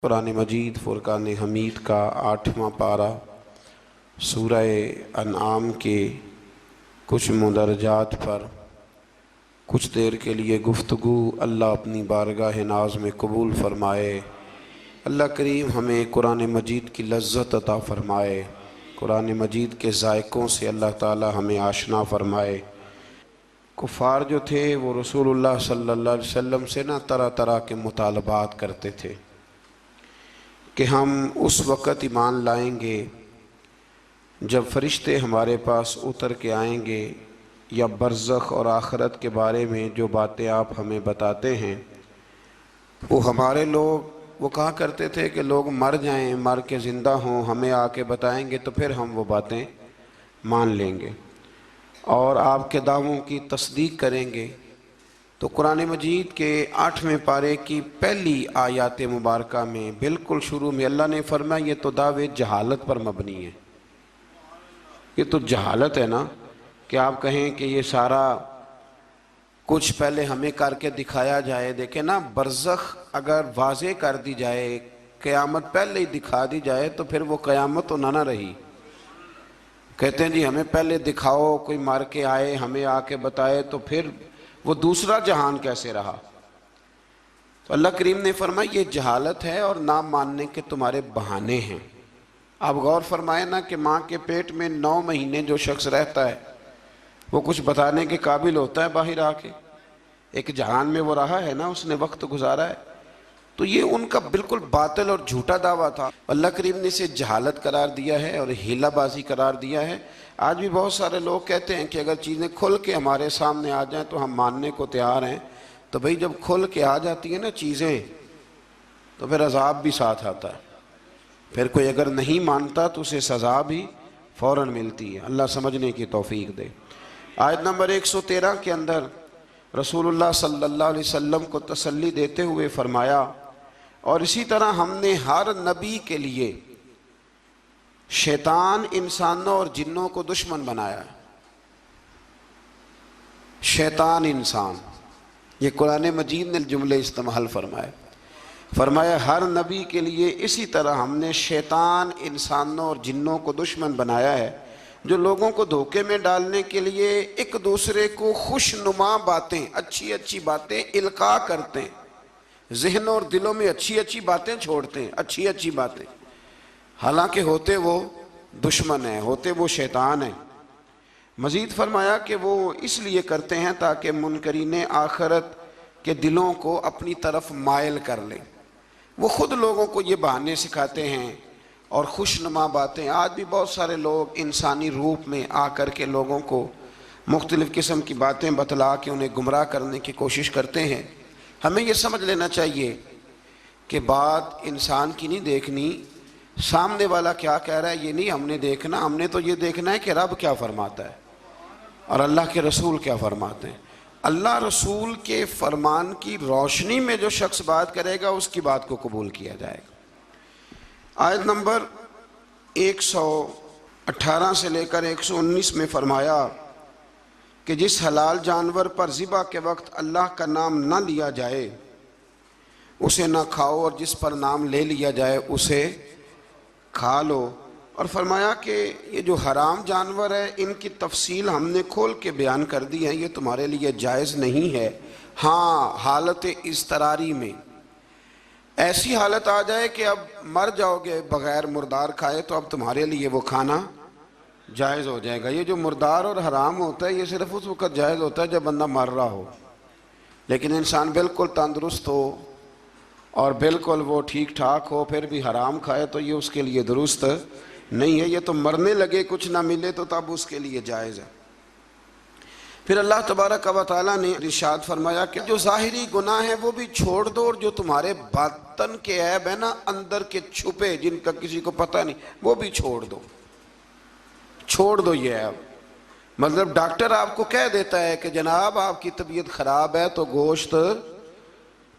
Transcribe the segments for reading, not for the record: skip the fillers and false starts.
قرآن مجید فرقان حمید کا 8واں پارہ سورہ انعام کے کچھ مندرجات پر کچھ دیر کے لیے گفتگو اللہ اپنی بارگاہ ناز میں قبول فرمائے۔ اللہ کریم ہمیں قرآن مجید کی لذت عطا فرمائے، قرآن مجید کے ذائقوں سے اللہ تعالی ہمیں آشنا فرمائے۔ کفار جو تھے وہ رسول اللہ صلی اللہ علیہ وسلم سے طرح طرح کے مطالبات کرتے تھے کہ ہم اس وقت ایمان لائیں گے جب فرشتے ہمارے پاس اتر کے آئیں گے، یا برزخ اور آخرت کے بارے میں جو باتیں آپ ہمیں بتاتے ہیں وہ ہمارے لوگ وہ کہا کرتے تھے کہ لوگ مر جائیں، مر کے زندہ ہوں، ہمیں آ کے بتائیں گے تو پھر ہم وہ باتیں مان لیں گے اور آپ کے دعووں کی تصدیق کریں گے۔ تو قرآن مجید کے 8ویں پارے کی پہلی آیات مبارکہ میں بالکل شروع میں اللہ نے فرمایا یہ تو دعوے جہالت پر مبنی ہے۔ یہ تو جہالت ہے نا کہ آپ کہیں کہ یہ سارا کچھ پہلے ہمیں کر کے دکھایا جائے۔ دیکھیں نا، برزخ اگر واضح کر دی جائے، قیامت پہلے ہی دکھا دی جائے تو پھر وہ قیامت تو نہ رہی۔ کہتے ہیں جی ہمیں پہلے دکھاؤ، کوئی مار کے آئے ہمیں آ کے بتائے تو پھر وہ دوسرا جہان کیسے رہا؟ تو اللہ کریم نے فرمایا یہ جہالت ہے اور نہ ماننے کے تمہارے بہانے ہیں۔ آپ غور فرمائے نا کہ ماں کے پیٹ میں 9 مہینے جو شخص رہتا ہے وہ کچھ بتانے کے قابل ہوتا ہے باہر آ کے؟ ایک جہان میں وہ رہا ہے نا، اس نے وقت گزارا ہے۔ تو یہ ان کا بالکل باطل اور جھوٹا دعویٰ تھا۔ اللہ کریم نے اسے جہالت قرار دیا ہے اور ہیلہ بازی قرار دیا ہے۔ آج بھی بہت سارے لوگ کہتے ہیں کہ اگر چیزیں کھل کے ہمارے سامنے آ جائیں تو ہم ماننے کو تیار ہیں۔ تو بھئی جب کھل کے آ جاتی ہیں نا چیزیں تو پھر عذاب بھی ساتھ آتا ہے، پھر کوئی اگر نہیں مانتا تو اسے سزا بھی فوراً ملتی ہے۔ اللہ سمجھنے کی توفیق دے۔ آیت نمبر 113 کے اندر رسول اللہ صلی اللہ علیہ وسلم کو تسلی دیتے ہوئے فرمایا، اور اسی طرح ہم نے ہر نبی کے لیے شیطان انسانوں اور جنوں کو دشمن بنایا ہے۔ شیطان انسان، یہ قرآن مجید نے جملے استعمال فرمایا ہر نبی کے لیے اسی طرح ہم نے شیطان انسانوں اور جنوں کو دشمن بنایا ہے، جو لوگوں کو دھوکے میں ڈالنے کے لیے ایک دوسرے کو خوشنما باتیں، اچھی اچھی باتیں القاء کرتے ہیں، ذہنوں اور دلوں میں اچھی اچھی باتیں چھوڑتے ہیں، اچھی اچھی باتیں، حالانکہ ہوتے وہ دشمن ہیں، ہوتے وہ شیطان ہیں۔ مزید فرمایا کہ وہ اس لیے کرتے ہیں تاکہ منکرین آخرت کے دلوں کو اپنی طرف مائل کر لیں۔ وہ خود لوگوں کو یہ بہانے سکھاتے ہیں اور خوشنما باتیں۔ آج بھی بہت سارے لوگ انسانی روپ میں آ کر کے لوگوں کو مختلف قسم کی باتیں بتلا کے انہیں گمراہ کرنے کی کوشش کرتے ہیں۔ ہمیں یہ سمجھ لینا چاہیے کہ بات انسان کی نہیں دیکھنی، سامنے والا کیا کہہ رہا ہے یہ نہیں ہم نے دیکھنا، ہم نے تو یہ دیکھنا ہے کہ رب کیا فرماتا ہے اور اللہ کے رسول کیا فرماتے ہیں۔ اللہ رسول کے فرمان کی روشنی میں جو شخص بات کرے گا اس کی بات کو قبول کیا جائے گا۔ آیت نمبر 118 سے لے کر 119 میں فرمایا کہ جس حلال جانور پر ذبح کے وقت اللہ کا نام نہ لیا جائے اسے نہ کھاؤ، اور جس پر نام لے لیا جائے اسے کھا لو۔ اور فرمایا کہ یہ جو حرام جانور ہے ان کی تفصیل ہم نے کھول کے بیان کر دی ہے، یہ تمہارے لیے جائز نہیں ہے۔ ہاں، حالت اضطراری میں ایسی حالت آ جائے کہ اب مر جاؤ گے بغیر مردار کھائے تو اب تمہارے لیے وہ کھانا جائز ہو جائے گا۔ یہ جو مردار اور حرام ہوتا ہے یہ صرف اس وقت جائز ہوتا ہے جب بندہ مر رہا ہو، لیکن انسان بالکل تندرست ہو اور بالکل وہ ٹھیک ٹھاک ہو پھر بھی حرام کھائے تو یہ اس کے لیے درست نہیں ہے۔ یہ تو مرنے لگے کچھ نہ ملے تو تب اس کے لیے جائز ہے۔ پھر اللہ تبارک و تعالیٰ نے ارشاد فرمایا کہ جو ظاہری گناہ ہیں وہ بھی چھوڑ دو، اور جو تمہارے باطن کے عیب ہیں نا، اندر کے چھپے جن کا کسی کو پتہ نہیں، وہ بھی چھوڑ دو۔ چھوڑ دو یہ عیب، مطلب ڈاکٹر آپ کو کہہ دیتا ہے کہ جناب آپ کی طبیعت خراب ہے تو گوشت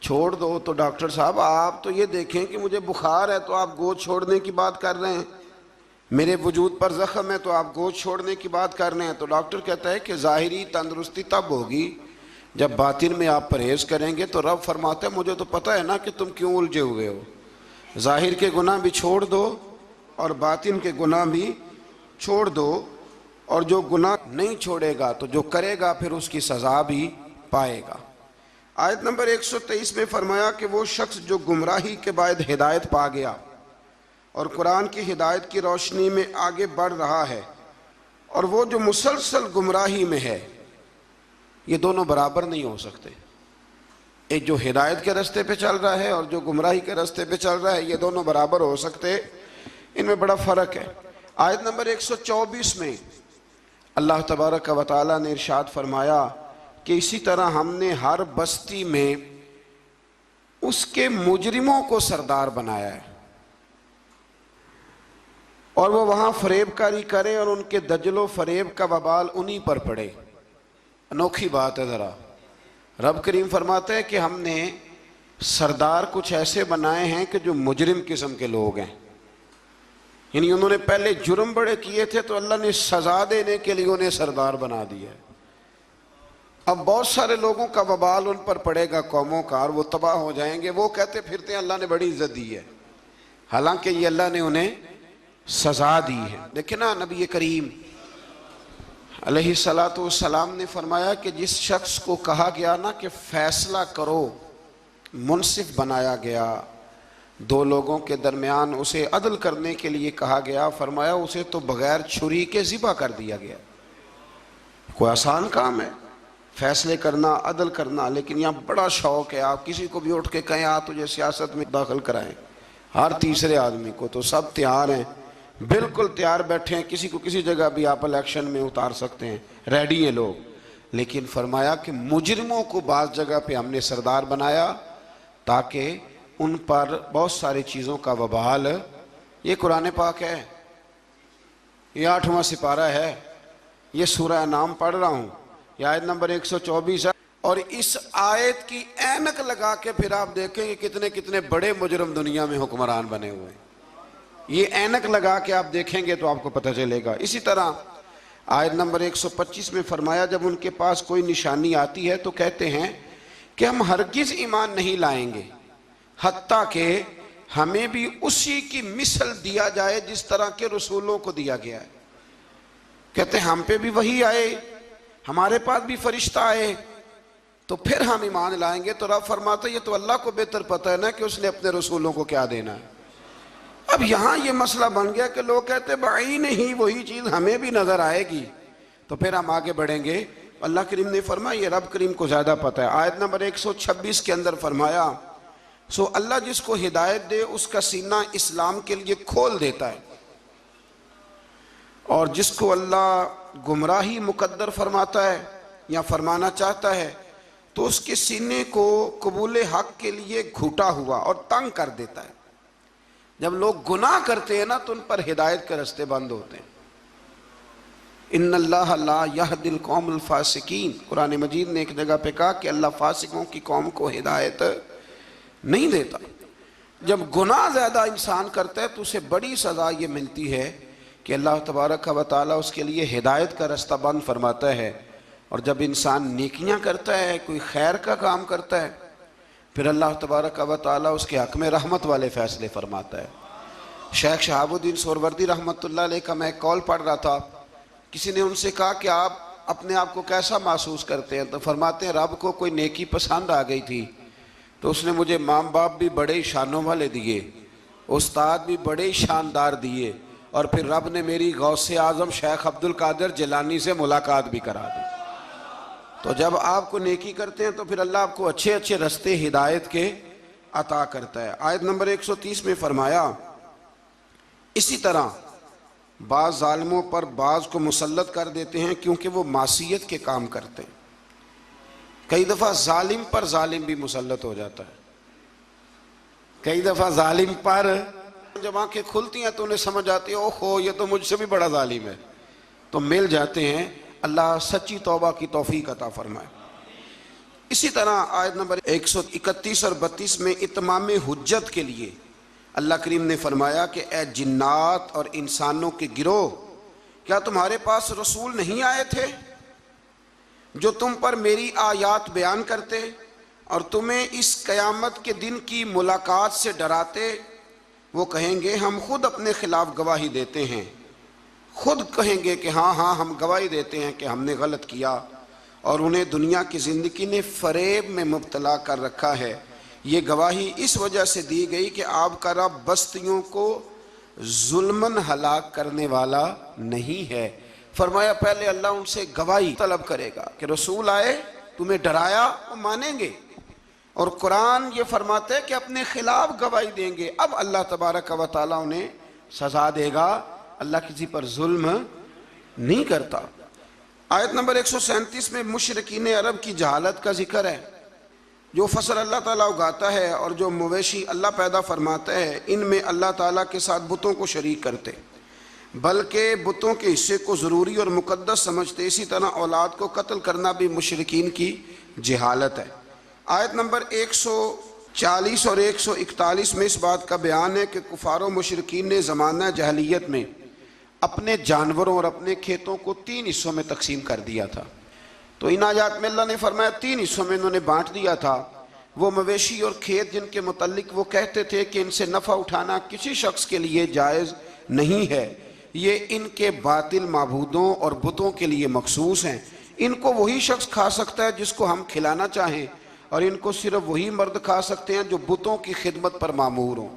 چھوڑ دو، تو ڈاکٹر صاحب آپ تو یہ دیکھیں کہ مجھے بخار ہے تو آپ گوشت چھوڑنے کی بات کر رہے ہیں، میرے وجود پر زخم ہے تو آپ گوشت چھوڑنے کی بات کر رہے ہیں۔ تو ڈاکٹر کہتا ہے کہ ظاہری تندرستی تب ہوگی جب باطن میں آپ پرہیز کریں گے۔ تو رب فرماتا ہے مجھے تو پتہ ہے نا کہ تم کیوں الجھے ہوئے ہو، ظاہر کے گناہ بھی چھوڑ دو اور باطن کے گناہ بھی چھوڑ دو، اور جو گناہ نہیں چھوڑے گا تو جو کرے گا پھر اس کی سزا بھی پائے گا۔ آیت نمبر 123 میں فرمایا کہ وہ شخص جو گمراہی کے بعد ہدایت پا گیا اور قرآن کی ہدایت کی روشنی میں آگے بڑھ رہا ہے، اور وہ جو مسلسل گمراہی میں ہے، یہ دونوں برابر نہیں ہو سکتے۔ ایک جو ہدایت کے راستے پہ چل رہا ہے اور جو گمراہی کے راستے پہ چل رہا ہے، یہ دونوں برابر ہو سکتے، ان میں بڑا فرق ہے۔ آیت نمبر 124 میں اللہ تبارک و تعالیٰ نے ارشاد فرمایا کہ اسی طرح ہم نے ہر بستی میں اس کے مجرموں کو سردار بنایا ہے، اور وہ وہاں فریب کاری کریں اور ان کے دجل و فریب کا وبال انہی پر پڑے۔ انوکھی بات ہے ذرا۔ رب کریم فرماتے ہیں کہ ہم نے سردار کچھ ایسے بنائے ہیں کہ جو مجرم قسم کے لوگ ہیں، یعنی انہوں نے پہلے جرم بڑے کیے تھے تو اللہ نے سزا دینے کے لیے انہیں سردار بنا دیا ہے۔ اب بہت سارے لوگوں کا وبال ان پر پڑے گا، قوموں کا، اور وہ تباہ ہو جائیں گے۔ وہ کہتے پھرتے ہیں اللہ نے بڑی عزت دی ہے، حالانکہ یہ اللہ نے انہیں سزا دی ہے۔ دیکھیں نا، نبی کریم علیہ السلام نے فرمایا کہ جس شخص کو کہا گیا نا کہ فیصلہ کرو، منصف بنایا گیا، دو لوگوں کے درمیان اسے عدل کرنے کے لیے کہا گیا، فرمایا اسے تو بغیر چھری کے ذبح کر دیا گیا۔ کوئی آسان کام ہے فیصلے کرنا، عدل کرنا، لیکن یہاں بڑا شوق ہے، آپ کسی کو بھی اٹھ کے کہیں تجھے سیاست میں داخل کرائیں، ہر تیسرے آدمی کو، تو سب تیار ہیں، بالکل تیار بیٹھے ہیں، کسی کو کسی جگہ بھی آپ الیکشن میں اتار سکتے ہیں، ریڈی ہیں لوگ۔ لیکن فرمایا کہ مجرموں کو بعض جگہ پہ ہم نے سردار بنایا تاکہ ان پر بہت ساری چیزوں کا وبال۔ یہ قرآن پاک ہے، یہ 8واں سپارہ ہے، یہ سورہ انعام پڑھ رہا ہوں، یہ آیت نمبر 124 ہے، اور اس آیت کی اینک لگا کے پھر آپ دیکھیں کہ کتنے کتنے بڑے مجرم دنیا میں حکمران بنے ہوئے ہیں۔ یہ اینک لگا کے آپ دیکھیں گے تو آپ کو پتہ چلے گا۔ اسی طرح آیت نمبر 125 میں فرمایا جب ان کے پاس کوئی نشانی آتی ہے تو کہتے ہیں کہ ہم ہرگز ایمان نہیں لائیں گے حتیٰ کہ ہمیں بھی اسی کی مثل دیا جائے جس طرح کے رسولوں کو دیا گیا ہے۔ کہتے ہیں ہم پہ بھی وحی آئے، ہمارے پاس بھی فرشتہ آئے تو پھر ہم ایمان لائیں گے۔ تو رب فرماتا ہے یہ تو اللہ کو بہتر پتہ ہے نا کہ اس نے اپنے رسولوں کو کیا دینا ہے۔ اب یہاں یہ مسئلہ بن گیا کہ لوگ کہتے ہیں بعین ہی وہی چیز ہمیں بھی نظر آئے گی تو پھر ہم آگے بڑھیں گے۔ اللہ کریم نے فرمایا یہ رب کریم کو زیادہ پتہ ہے۔ آیت نمبر 126 کے اندر فرمایا سو اللہ جس کو ہدایت دے اس کا سینہ اسلام کے لیے کھول دیتا ہے، اور جس کو اللہ گمراہی مقدر فرماتا ہے یا فرمانا چاہتا ہے تو اس کے سینے کو قبول حق کے لیے گھٹا ہوا اور تنگ کر دیتا ہے۔ جب لوگ گناہ کرتے ہیں نا تو ان پر ہدایت کے راستے بند ہوتے ہیں۔ ان اللہ لا یہدی القوم الفاسقین، قرآن مجید نے ایک جگہ پہ کہا کہ اللہ فاسقوں کی قوم کو ہدایت نہیں دیتا۔ جب گناہ زیادہ انسان کرتا ہے تو اسے بڑی سزا یہ ملتی ہے کہ اللہ تبارک و تعالیٰ اس کے لیے ہدایت کا راستہ بند فرماتا ہے، اور جب انسان نیکیاں کرتا ہے، کوئی خیر کا کام کرتا ہے، پھر اللہ تبارک و تعالیٰ اس کے حق میں رحمت والے فیصلے فرماتا ہے۔ شیخ شہاب الدین سہروردی رحمۃ اللہ علیہ کا میں ایک کال پڑھ رہا تھا، کسی نے ان سے کہا کہ آپ اپنے آپ کو کیسا محسوس کرتے ہیں؟ تو فرماتے ہیں رب کو کوئی نیکی پسند آ گئی تھی تو اس نے مجھے ماں باپ بھی بڑے شانوں والے دیے، استاد بھی بڑے شاندار دیے، اور پھر رب نے میری غوث اعظم شیخ عبد القادر جیلانی سے ملاقات بھی کرا دی۔ تو جب آپ کو نیکی کرتے ہیں تو پھر اللہ آپ کو اچھے اچھے رستے ہدایت کے عطا کرتا ہے۔ آیت نمبر 130 میں فرمایا اسی طرح بعض ظالموں پر بعض کو مسلط کر دیتے ہیں کیونکہ وہ معصیت کے کام کرتے ہیں۔ کئی دفعہ ظالم پر ظالم بھی مسلط ہو جاتا ہے، کئی دفعہ ظالم پر جب آنکھیں کھلتی ہیں تو انہیں سمجھ آتی ہے اوہو یہ تو مجھ سے بھی بڑا ظالم ہے، تو مل جاتے ہیں۔ اللہ سچی توبہ کی توفیق عطا فرمائے۔ اسی طرح آیت نمبر 131 اور 32 میں اتمام حجت کے لیے اللہ کریم نے فرمایا کہ اے جنات اور انسانوں کے گروہ، کیا تمہارے پاس رسول نہیں آئے تھے جو تم پر میری آیات بیان کرتے اور تمہیں اس قیامت کے دن کی ملاقات سے ڈراتے وہ کہیں گے ہم خود اپنے خلاف گواہی دیتے ہیں، خود کہیں گے کہ ہاں ہاں ہم گواہی دیتے ہیں کہ ہم نے غلط کیا، اور انہیں دنیا کی زندگی نے فریب میں مبتلا کر رکھا ہے۔ یہ گواہی اس وجہ سے دی گئی کہ آپ کا رب بستیوں کو ظلماً ہلاک کرنے والا نہیں ہے۔ فرمایا پہلے اللہ ان سے گواہی طلب کرے گا کہ رسول آئے، تمہیں ڈرایا، وہ مانیں گے، اور قرآن یہ فرماتا ہے کہ اپنے خلاف گواہی دیں گے۔ اب اللہ تبارک و تعالیٰ انہیں سزا دے گا، اللہ کسی پر ظلم نہیں کرتا۔ آیت نمبر 137 میں مشرکین عرب کی جہالت کا ذکر ہے۔ جو فصل اللہ تعالیٰ اگاتا ہے اور جو مویشی اللہ پیدا فرماتا ہے، ان میں اللہ تعالیٰ کے ساتھ بتوں کو شریک کرتے، بلکہ بتوں کے حصے کو ضروری اور مقدس سمجھتے۔ اسی طرح اولاد کو قتل کرنا بھی مشرکین کی جہالت ہے۔ آیت نمبر 140 اور 141 میں اس بات کا بیان ہے کہ کفار و مشرکین نے زمانہ جاہلیت میں اپنے جانوروں اور اپنے کھیتوں کو 3 حصوں میں تقسیم کر دیا تھا۔ تو ان آیات میں اللہ نے فرمایا 3 حصوں میں انہوں نے بانٹ دیا تھا۔ وہ مویشی اور کھیت جن کے متعلق وہ کہتے تھے کہ ان سے نفع اٹھانا کسی شخص کے لیے جائز نہیں ہے، یہ ان کے باطل معبودوں اور بتوں کے لیے مخصوص ہیں، ان کو وہی شخص کھا سکتا ہے جس کو ہم کھلانا چاہیں، اور ان کو صرف وہی مرد کھا سکتے ہیں جو بتوں کی خدمت پر مامور ہوں۔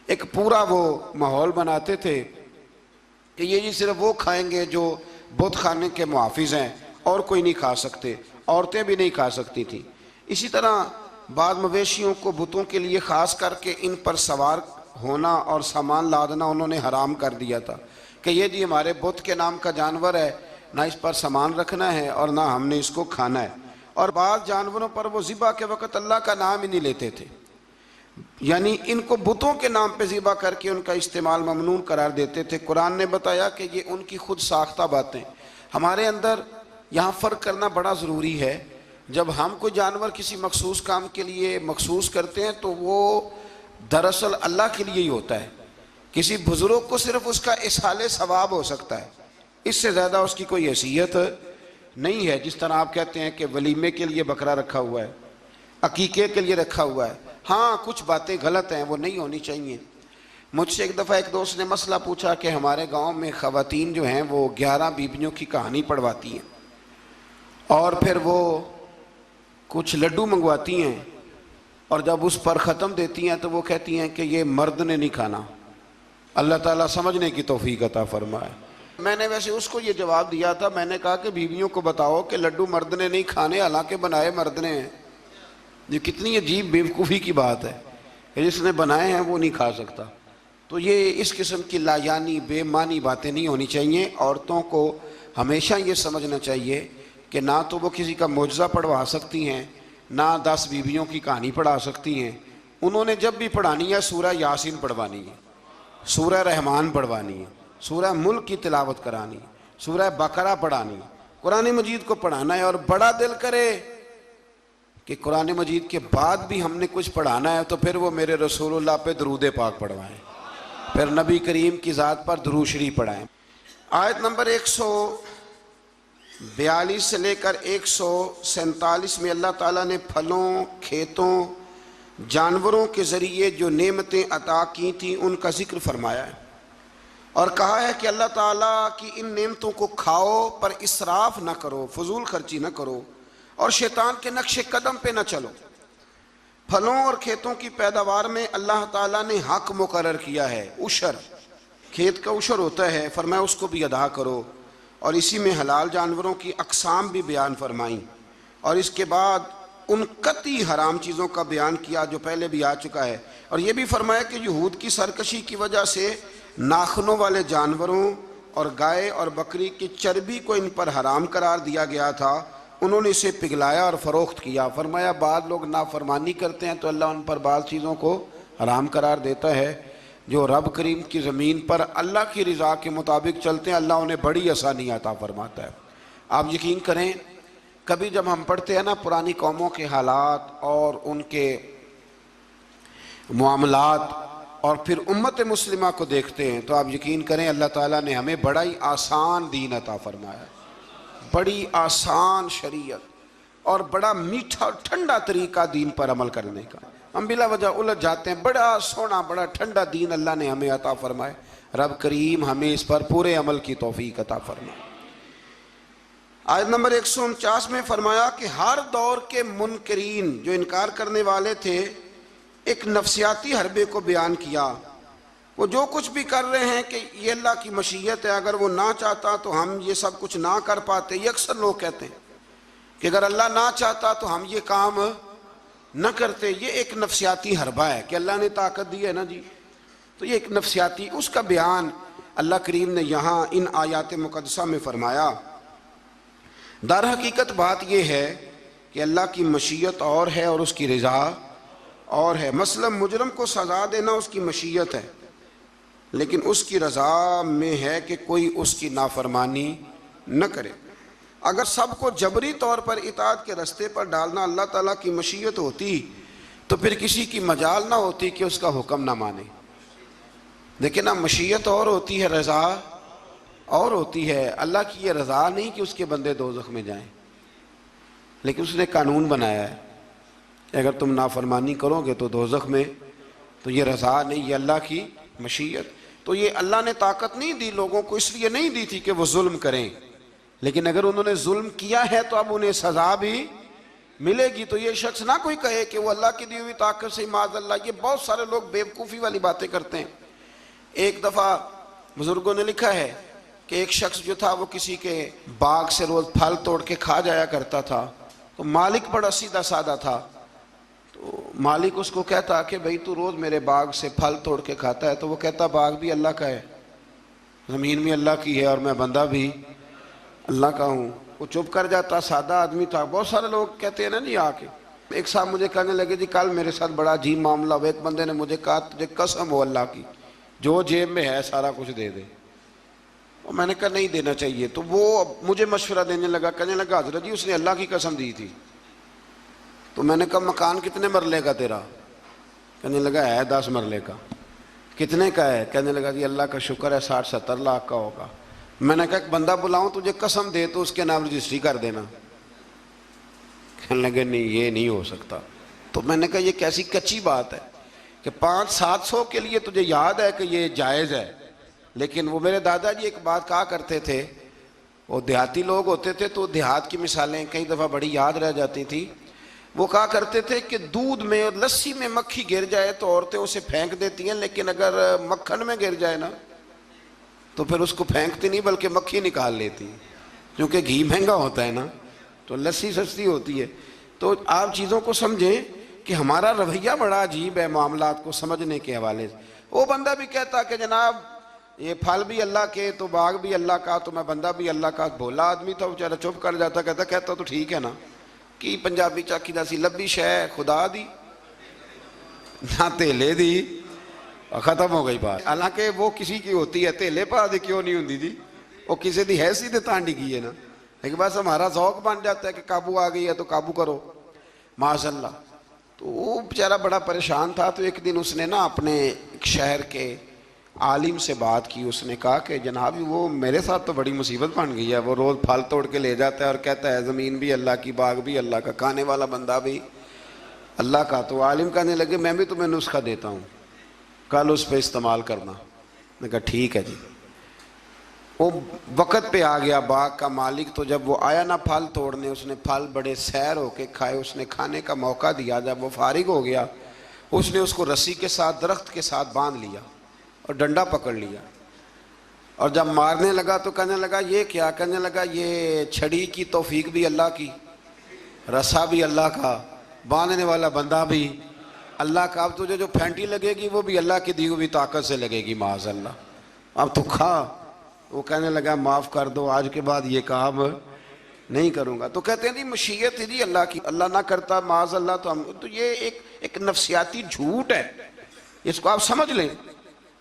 ایک پورا وہ ماحول بناتے تھے کہ یہ جی صرف وہ کھائیں گے جو بت خانے کے محافظ ہیں، اور کوئی نہیں کھا سکتے، عورتیں بھی نہیں کھا سکتی تھیں۔ اسی طرح بعض مویشیوں کو بتوں کے لیے خاص کر کے ان پر سوار ہونا اور سامان لادنا انہوں نے حرام کر دیا تھا کہ یہ جی ہمارے بت کے نام کا جانور ہے، نہ اس پر سامان رکھنا ہے اور نہ ہم نے اس کو کھانا ہے۔ اور بعض جانوروں پر وہ ذبح کے وقت اللہ کا نام ہی نہیں لیتے تھے، یعنی ان کو بتوں کے نام پہ ذبح کر کے ان کا استعمال ممنوع قرار دیتے تھے۔ قرآن نے بتایا کہ یہ ان کی خود ساختہ باتیں۔ ہمارے اندر یہاں فرق کرنا بڑا ضروری ہے۔ جب ہم کوئی جانور کسی مخصوص کام کے لیے مخصوص کرتے ہیں تو وہ دراصل اللہ کے لیے ہی ہوتا ہے۔ کسی بزرگ کو صرف اس کا اصحال ثواب ہو سکتا ہے، اس سے زیادہ اس کی کوئی حیثیت نہیں ہے۔ جس طرح آپ کہتے ہیں کہ ولیمے کے لیے بکرا رکھا ہوا ہے، عقیقے کے لیے رکھا ہوا ہے، ہاں کچھ باتیں غلط ہیں، وہ نہیں ہونی چاہیے۔ مجھ سے ایک دفعہ ایک دوست نے مسئلہ پوچھا کہ ہمارے گاؤں میں خواتین جو ہیں وہ 11 بیویوں کی کہانی پڑھواتی ہیں، اور پھر وہ کچھ لڈو منگواتی ہیں، اور جب اس پر ختم دیتی ہیں تو وہ کہتی ہیں کہ یہ مرد نے نہیں کھانا۔ اللہ تعالیٰ سمجھنے کی توفیق عطا فرمائے۔ میں نے ویسے اس کو یہ جواب دیا تھا، میں نے کہا کہ بیویوں کو بتاؤ کہ لڈو مرد نے نہیں کھانے، حالانکہ بنائے مرد نے ہیں۔ یہ کتنی عجیب بیوقوفی کی بات ہے کہ جس نے بنائے ہیں وہ نہیں کھا سکتا۔ تو یہ اس قسم کی لایانی بے معنی باتیں نہیں ہونی چاہیے۔ عورتوں کو ہمیشہ یہ سمجھنا چاہیے کہ نہ تو وہ کسی کا معجزہ پڑھوا سکتی ہیں، نہ 10 بیویوں کی کہانی پڑھا سکتی ہیں۔ انہوں نے جب بھی پڑھانی ہے سورہ یاسین پڑھوانی ہے، سورہ رحمان پڑھوانی ہے، سورہ ملک کی تلاوت کرانی ہے، سورہ بقرہ پڑھانی ہے، قرآن مجید کو پڑھانا ہے۔ اور بڑا دل کرے کہ قرآن مجید کے بعد بھی ہم نے کچھ پڑھانا ہے تو پھر وہ میرے رسول اللہ پہ درود پاک پڑھوائیں، پھر نبی کریم کی ذات پر درود شریف پڑھائیں۔ آیت نمبر 142 سے لے کر 147 میں اللہ تعالیٰ نے پھلوں، کھیتوں، جانوروں کے ذریعے جو نعمتیں عطا کی تھیں ان کا ذکر فرمایا ہے، اور کہا ہے کہ اللہ تعالیٰ کی ان نعمتوں کو کھاؤ پر اسراف نہ کرو، فضول خرچی نہ کرو، اور شیطان کے نقش قدم پہ نہ چلو۔ پھلوں اور کھیتوں کی پیداوار میں اللہ تعالیٰ نے حق مقرر کیا ہے، عشر، کھیت کا عشر ہوتا ہے، فرمایا اس کو بھی ادا کرو، اور اسی میں حلال جانوروں کی اقسام بھی بیان فرمائیں، اور اس کے بعد ان قطعی حرام چیزوں کا بیان کیا جو پہلے بھی آ چکا ہے۔ اور یہ بھی فرمایا کہ یہود کی سرکشی کی وجہ سے ناخنوں والے جانوروں اور گائے اور بکری کی چربی کو ان پر حرام قرار دیا گیا تھا، انہوں نے اسے پگھلایا اور فروخت کیا۔ فرمایا بعض لوگ نافرمانی کرتے ہیں تو اللہ ان پر بعض چیزوں کو حرام قرار دیتا ہے۔ جو رب کریم کی زمین پر اللہ کی رضا کے مطابق چلتے ہیں، اللہ انہیں بڑی آسانی عطا فرماتا ہے۔ آپ یقین کریں، کبھی جب ہم پڑھتے ہیں نا پرانی قوموں کے حالات اور ان کے معاملات اور پھر امت مسلمہ کو دیکھتے ہیں، تو آپ یقین کریں اللہ تعالیٰ نے ہمیں بڑا ہی آسان دین عطا فرمایا، بڑی آسان شریعت اور بڑا میٹھا اور ٹھنڈا طریقہ دین پر عمل کرنے کا۔ ہم بلا وجہ الجھ جاتے ہیں۔ بڑا سونا بڑا ٹھنڈا دین اللہ نے ہمیں عطا فرمائے، رب کریم ہمیں اس پر پورے عمل کی توفیق عطا فرمائے۔ آیت نمبر 149 میں فرمایا کہ ہر دور کے منکرین جو انکار کرنے والے تھے ایک نفسیاتی حربے کو بیان کیا۔ وہ جو کچھ بھی کر رہے ہیں کہ یہ اللہ کی مشیت ہے، اگر وہ نہ چاہتا تو ہم یہ سب کچھ نہ کر پاتے۔ یہ اکثر لوگ کہتے ہیں کہ اگر اللہ نہ چاہتا تو ہم یہ کام نہ کرتے۔ یہ ایک نفسیاتی حربہ ہے کہ اللہ نے طاقت دی ہے نا جی، تو یہ ایک نفسیاتی، اس کا بیان اللہ کریم نے یہاں ان آیات مقدسہ میں فرمایا۔ در حقیقت بات یہ ہے کہ اللہ کی مشیت اور ہے اور اس کی رضا اور ہے۔ مثلا مجرم کو سزا دینا اس کی مشیت ہے، لیکن اس کی رضا میں ہے کہ کوئی اس کی نافرمانی نہ کرے۔ اگر سب کو جبری طور پر اطاعت کے رستے پر ڈالنا اللہ تعالیٰ کی مشیت ہوتی تو پھر کسی کی مجال نہ ہوتی کہ اس کا حکم نہ مانے۔ لیکن نا مشیت اور ہوتی ہے، رضا اور ہوتی ہے۔ اللہ کی یہ رضا نہیں کہ اس کے بندے دوزخ میں جائیں، لیکن اس نے قانون بنایا ہے کہ اگر تم نافرمانی کرو گے تو دوزخ میں، تو یہ رضا نہیں، یہ اللہ کی مشیت۔ تو یہ اللہ نے طاقت نہیں دی لوگوں کو، اس لیے نہیں دی تھی کہ وہ ظلم کریں، لیکن اگر انہوں نے ظلم کیا ہے تو اب انہیں سزا بھی ملے گی۔ تو یہ شخص نہ کوئی کہے کہ وہ اللہ کی دی ہوئی طاقت سے معاذ اللہ، یہ بہت سارے لوگ بیوقوفی والی باتیں کرتے ہیں۔ ایک دفعہ بزرگوں نے لکھا ہے کہ ایک شخص جو تھا وہ کسی کے باغ سے روز پھل توڑ کے کھا جایا کرتا تھا، تو مالک بڑا سیدھا سادہ تھا، تو مالک اس کو کہتا کہ بھئی تو روز میرے باغ سے پھل توڑ کے کھاتا ہے، تو وہ کہتا باغ بھی اللہ کا ہے، زمین بھی اللہ کی ہے، اور میں بندہ بھی اللہ کا ہوں۔ وہ چپ کر جاتا، سادہ آدمی تھا۔ بہت سارے لوگ کہتے ہیں نا جی آ کے، ایک صاحب مجھے کہنے لگے جی کل میرے ساتھ بڑا عجیب معاملہ ہوا، ایک بندے نے مجھے کہا تجھے قسم ہو اللہ کی جو جیب میں ہے سارا کچھ دے دے، اور میں نے کہا نہیں دینا چاہیے۔ تو وہ مجھے مشورہ دینے لگا، کہنے لگا حضرت جی اس نے اللہ کی قسم دی تھی۔ تو میں نے کہا مکان کتنے مرلے کا تیرا؟ کہنے لگا ہے 10 مرلے کا۔ کتنے کا ہے؟ کہنے لگا جی اللہ کا شکر ہے 60-70 لاکھ کا ہوگا۔ میں نے کہا ایک بندہ بلاؤں تجھے قسم دے تو اس کے نام رجسٹری کر دینا۔ کہنے لگے نہیں یہ نہیں ہو سکتا۔ تو میں نے کہا یہ کیسی کچی بات ہے کہ 500-700 کے لیے تجھے یاد ہے کہ یہ جائز ہے، لیکن وہ میرے دادا جی ایک بات کہا کرتے تھے، وہ دیہاتی لوگ ہوتے تھے تو دیہات کی مثالیں کئی دفعہ بڑی یاد رہ جاتی تھی۔ وہ کہا کرتے تھے کہ دودھ میں اور لسی میں مکھی گر جائے تو عورتیں اسے پھینک دیتی ہیں، لیکن اگر مکھن میں گر جائے نا تو پھر اس کو پھینکتی نہیں بلکہ مکھی نکال لیتی، کیونکہ گھی مہنگا ہوتا ہے نا تو لسی سستی ہوتی ہے۔ تو آپ چیزوں کو سمجھیں کہ ہمارا رویہ بڑا عجیب ہے معاملات کو سمجھنے کے حوالے سے۔ وہ بندہ بھی کہتا کہ جناب یہ پھل بھی اللہ کے تو باغ بھی اللہ کا تو میں بندہ بھی اللہ کا۔ بھولا آدمی تھا بیچارہ، چپ کر جاتا، کہتا تو ٹھیک ہے نا، کی پنجابی چاکی دا سی لبی شے خدا دی نہ تیلے دی، ختم ہو گئی بات۔ حالانکہ وہ کسی کی ہوتی ہے، تیلے پا دی کیوں نہیں ہوندی جی، وہ کسی دی حیثیت تانڈی کی ہے نا، لیکن بس ہمارا ذوق بن جاتا ہے کہ قابو آ گئی ہے تو قابو کرو معاذ اللہ۔ تو وہ بیچارہ بڑا پریشان تھا، تو ایک دن اس نے نا اپنے ایک شہر کے عالم سے بات کی۔ اس نے کہا کہ جناب وہ میرے ساتھ تو بڑی مصیبت بن گئی ہے، وہ روز پھل توڑ کے لے جاتا ہے اور کہتا ہے زمین بھی اللہ کی، باغ بھی اللہ کا، کھانے والا بندہ بھی اللہ کا۔ تو عالم کہنے لگے میں بھی تمہیں نسخہ دیتا ہوں، کل اس پہ استعمال کرنا۔ میں کہا ٹھیک ہے جی۔ وہ وقت پہ آ گیا باغ کا مالک، تو جب وہ آیا نا پھل توڑنے، اس نے پھل بڑے سیر ہو کے کھائے، اس نے کھانے کا موقع دیا۔ جب وہ فارغ ہو گیا اس نے اس کو رسی کے ساتھ درخت کے ساتھ باندھ لیا اور ڈنڈا پکڑ لیا، اور جب مارنے لگا تو کہنے لگا یہ کیا؟ کہنے لگا یہ چھڑی کی توفیق بھی اللہ کی، رسا بھی اللہ کا، باندھنے والا بندہ بھی اللہ کا، اب تجھے جو پھینٹی لگے گی وہ بھی اللہ کی دی ہوئی طاقت سے لگے گی معاذ اللہ، اب تو کھا۔ وہ کہنے لگا معاف کر دو، آج کے بعد یہ کام نہیں کروں گا۔ تو کہتے ہیں جی مشیت جی اللہ کی، اللہ نہ کرتا معاذ اللہ تو ہم، تو یہ ایک نفسیاتی جھوٹ ہے، اس کو آپ سمجھ لیں،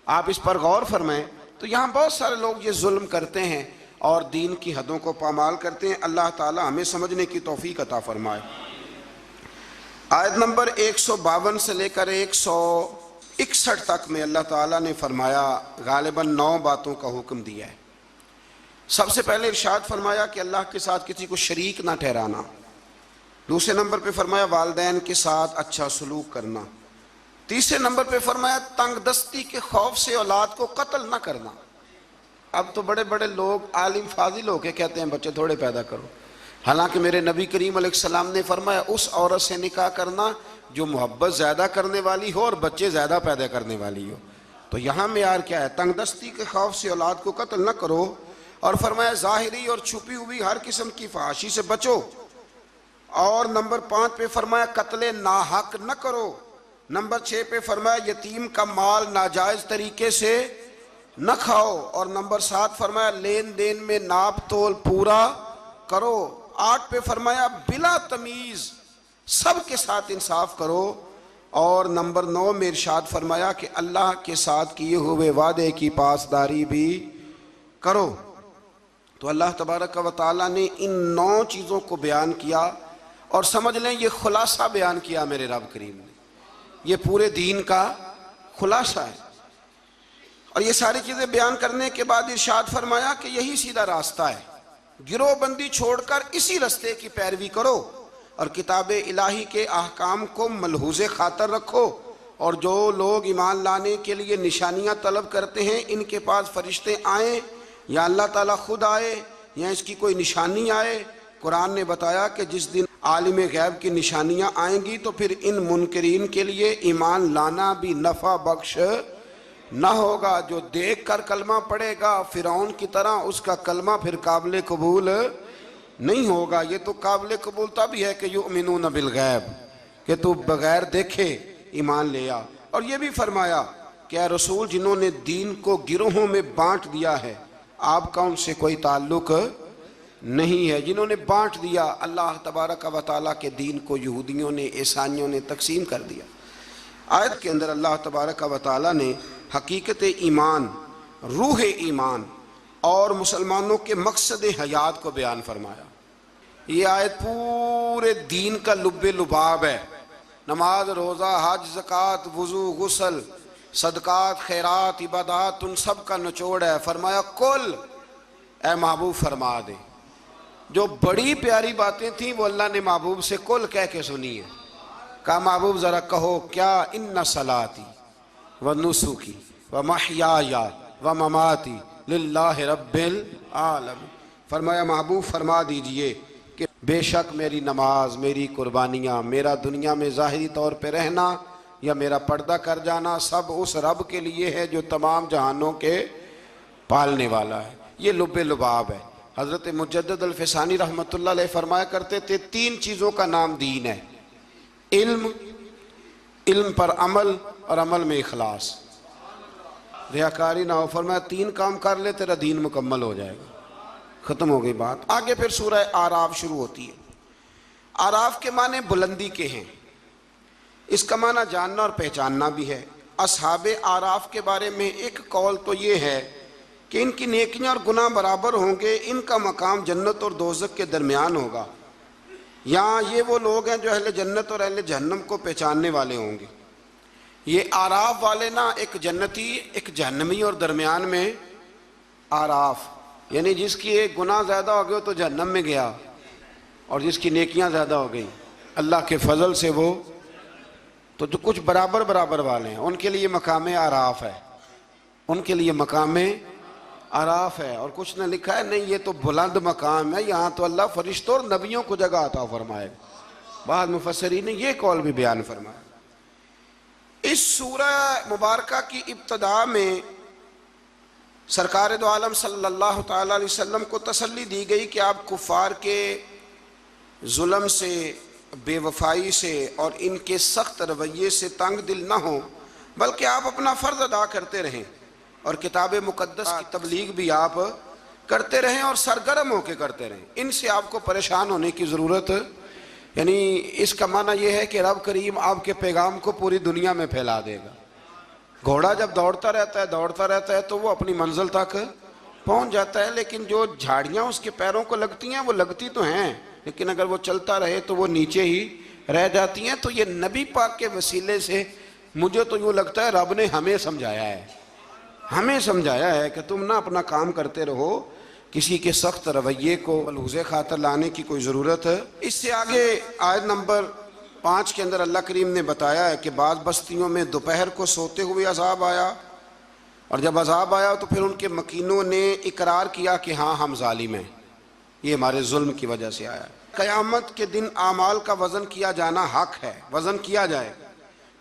آپ اس پر غور فرمائیں۔ تو یہاں بہت سارے لوگ یہ ظلم کرتے ہیں اور دین کی حدوں کو پامال کرتے ہیں۔ اللہ تعالی ہمیں سمجھنے کی توفیق عطا فرمائے۔ آیت نمبر 152 سے لے کر 161 تک میں اللہ تعالیٰ نے فرمایا، غالباً 9 باتوں کا حکم دیا ہے۔ سب سے پہلے ارشاد فرمایا کہ اللہ کے ساتھ کسی کو شریک نہ ٹھہرانا۔ دوسرے نمبر پہ فرمایا والدین کے ساتھ اچھا سلوک کرنا۔ تیسرے نمبر پہ فرمایا تنگ دستی کے خوف سے اولاد کو قتل نہ کرنا۔ اب تو بڑے بڑے لوگ عالم فاضل ہو کے کہتے ہیں بچے تھوڑے پیدا کرو، حالانکہ میرے نبی کریم علیہ السلام نے فرمایا اس عورت سے نکاح کرنا جو محبت زیادہ کرنے والی ہو اور بچے زیادہ پیدا کرنے والی ہو۔ تو یہاں معیار کیا ہے؟ تنگ دستی کے خوف سے اولاد کو قتل نہ کرو، اور فرمایا ظاہری اور چھپی ہوئی ہر قسم کی فحاشی سے بچو، اور نمبر 5 پہ فرمایا قتل ناحق نہ کرو، نمبر 6 پہ فرمایا یتیم کا مال ناجائز طریقے سے نہ کھاؤ، اور نمبر 7 فرمایا لین دین میں ناپ تول پورا کرو، 8 پہ فرمایا بلا تمیز سب کے ساتھ انصاف کرو، اور نمبر 9 میں ارشاد فرمایا کہ اللہ کے ساتھ کیے ہوئے وعدے کی پاسداری بھی کرو۔ تو اللہ تبارک و تعالیٰ نے ان 9 چیزوں کو بیان کیا، اور سمجھ لیں یہ خلاصہ بیان کیا میرے رب کریم نے، یہ پورے دین کا خلاصہ ہے۔ اور یہ ساری چیزیں بیان کرنے کے بعد ارشاد فرمایا کہ یہی سیدھا راستہ ہے، گروہ بندی چھوڑ کر اسی راستے کی پیروی کرو، اور کتاب الہی کے احکام کو ملحوظ خاطر رکھو، اور جو لوگ ایمان لانے کے لیے نشانیاں طلب کرتے ہیں ان کے پاس فرشتے آئیں یا اللہ تعالیٰ خود آئے یا اس کی کوئی نشانی آئے، قرآن نے بتایا کہ جس دن عالم غیب کی نشانیاں آئیں گی تو پھر ان منکرین کے لیے ایمان لانا بھی نفع بخش نہ ہوگا۔ جو دیکھ کر کلمہ پڑھے گا فرعون کی طرح، اس کا کلمہ پھر قابل قبول نہیں ہوگا۔ یہ تو قابل قبول تب ہی ہے کہ یؤمنون بالغیب، کہ تو بغیر دیکھے ایمان لے آ۔ اور یہ بھی فرمایا کہ اے رسول جنہوں نے دین کو گروہوں میں بانٹ دیا ہے آپ کا ان سے کوئی تعلق نہیں ہے، جنہوں نے بانٹ دیا اللہ تبارک و تعالیٰ کے دین کو، یہودیوں نے عیسائیوں نے تقسیم کر دیا۔ آیت کے اندر اللہ تبارک و تعالیٰ نے حقیقت ایمان، روح ایمان اور مسلمانوں کے مقصد حیات کو بیان فرمایا۔ یہ آیت پورے دین کا لب لباب ہے، نماز، روزہ، حج، زکوٰۃ، وضو، غسل، صدقات، خیرات، عبادات، ان سب کا نچوڑ ہے۔ فرمایا کل اے محبوب فرما دے، جو بڑی پیاری باتیں تھیں وہ اللہ نے محبوب سے کل کہہ کے سنی ہے۔ کہا محبوب ذرا کہو کیا، ان صلاتی و نسکی و محیای و مماتی للہ رب العالمین۔ فرمایا محبوب فرما دیجئے کہ بے شک میری نماز، میری قربانیاں، میرا دنیا میں ظاہری طور پہ رہنا یا میرا پردہ کر جانا سب اس رب کے لیے ہے جو تمام جہانوں کے پالنے والا ہے۔ یہ لب لباب ہے۔ حضرت مجدد الفسانی رحمۃ اللہ علیہ فرمایا کرتے تھے 3 چیزوں کا نام دین ہے، علم، علم پر عمل، اور عمل میں اخلاص، ریاکاری نہ ہو۔ فرمایا 3 کام کر لے تیرا دین مکمل ہو جائے گا۔ ختم ہو گئی بات۔ آگے پھر سورہ اعراف شروع ہوتی ہے۔ اعراف کے معنی بلندی کے ہیں، اس کا معنی جاننا اور پہچاننا بھی ہے۔ اصحاب اعراف کے بارے میں ایک قول تو یہ ہے کہ ان کی نیکیاں اور گناہ برابر ہوں گے، ان کا مقام جنت اور دوزخ کے درمیان ہوگا۔ یہاں یہ وہ لوگ ہیں جو اہل جنت اور اہل جہنم کو پہچاننے والے ہوں گے۔ یہ اعراف والے نا، ایک جنتی ایک جہنمی، اور درمیان میں اعراف، یعنی جس کی ایک گناہ زیادہ ہو گئے تو جہنم میں گیا، اور جس کی نیکیاں زیادہ ہو گئی اللہ کے فضل سے وہ تو جو کچھ برابر برابر والے ہیں ان کے لیے مقام اعراف ہے، ان کے لیے مقام اعراف ہے۔ اور کچھ نے لکھا ہے نہیں یہ تو بلند مقام ہے، یہاں تو اللہ فرشتوں اور نبیوں کو جگہ عطا فرمائے۔ بعض مفسرین نے یہ قول بھی بیان فرمایا۔ اس سورہ مبارکہ کی ابتدا میں سرکار دو عالم صلی اللہ تعالیٰ علیہ وسلم کو تسلی دی گئی کہ آپ کفار کے ظلم سے، بے وفائی سے اور ان کے سخت رویے سے تنگ دل نہ ہوں، بلکہ آپ اپنا فرض ادا کرتے رہیں اور کتاب مقدس کی تبلیغ بھی آپ کرتے رہیں اور سرگرم ہو کے کرتے رہیں۔ ان سے آپ کو پریشان ہونے کی ضرورت، یعنی اس کا معنی یہ ہے کہ رب کریم آپ کے پیغام کو پوری دنیا میں پھیلا دے گا۔ گھوڑا جب دوڑتا رہتا ہے تو وہ اپنی منزل تک پہنچ جاتا ہے، لیکن جو جھاڑیاں اس کے پیروں کو لگتی ہیں وہ لگتی تو ہیں، لیکن اگر وہ چلتا رہے تو وہ نیچے ہی رہ جاتی ہیں۔ تو یہ نبی پاک کے وسیلے سے مجھے تو یوں لگتا ہے رب نے ہمیں سمجھایا ہے کہ تم نہ اپنا کام کرتے رہو، کسی کے سخت رویے کو ملحوظ خاطر لانے کی کوئی ضرورت ہے۔ اس سے آگے آیت نمبر 5 کے اندر اللہ کریم نے بتایا ہے کہ بعض بستیوں میں دوپہر کو سوتے ہوئے عذاب آیا، اور جب عذاب آیا تو پھر ان کے مکینوں نے اقرار کیا کہ ہاں ہم ظالم ہیں، یہ ہمارے ظلم کی وجہ سے آیا۔ قیامت کے دن اعمال کا وزن کیا جانا حق ہے، وزن کیا جائے۔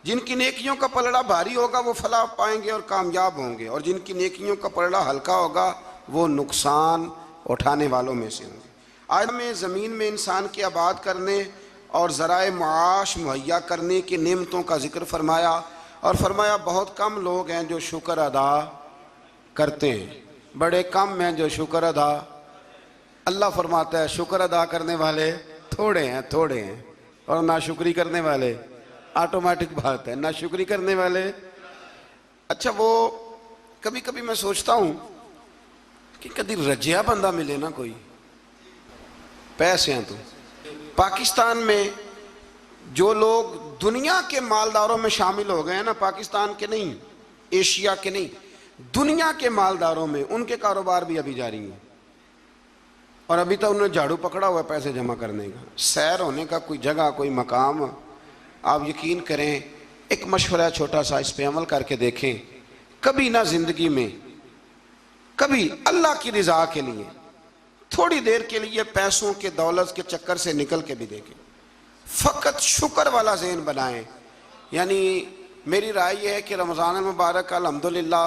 جن کی نیکیوں کا پلڑا بھاری ہوگا وہ فلاح پائیں گے اور کامیاب ہوں گے، اور جن کی نیکیوں کا پلڑا ہلکا ہوگا وہ نقصان اٹھانے والوں میں سے ہوں گے۔ آج میں زمین میں انسان کے آباد کرنے اور ذرائع معاش مہیا کرنے کی نعمتوں کا ذکر فرمایا، اور فرمایا بہت کم لوگ ہیں جو شکر ادا کرتے ہیں، بڑے کم ہیں جو شکر ادا۔ اللہ فرماتا ہے شکر ادا کرنے والے تھوڑے ہیں، اور ناشکری کرنے والے، آٹومیٹک بات ہے، ناشکری کرنے والے۔ اچھا وہ کبھی کبھی میں سوچتا ہوں کہ کبھی رجیا بندہ ملے نا، کوئی پیسے ہیں تو پاکستان میں جو لوگ دنیا کے مالداروں میں شامل ہو گئے ہیں نا، پاکستان کے نہیں، ایشیا کے نہیں، دنیا کے مالداروں میں، ان کے کاروبار بھی ابھی جاری ہیں، اور ابھی تو انہوں نے جھاڑو پکڑا ہوا ہے پیسے جمع کرنے کا، سیر ہونے کا کوئی جگہ کوئی مقام۔ آپ یقین کریں، ایک مشورہ چھوٹا سا، اس پہ عمل کر کے دیکھیں، کبھی نہ زندگی میں کبھی اللہ کی رضا کے لیے تھوڑی دیر کے لیے پیسوں کے دولت کے چکر سے نکل کے بھی دیکھیں، فقط شکر والا ذہن بنائیں۔ یعنی میری رائے یہ ہے کہ رمضان المبارک الحمدللہ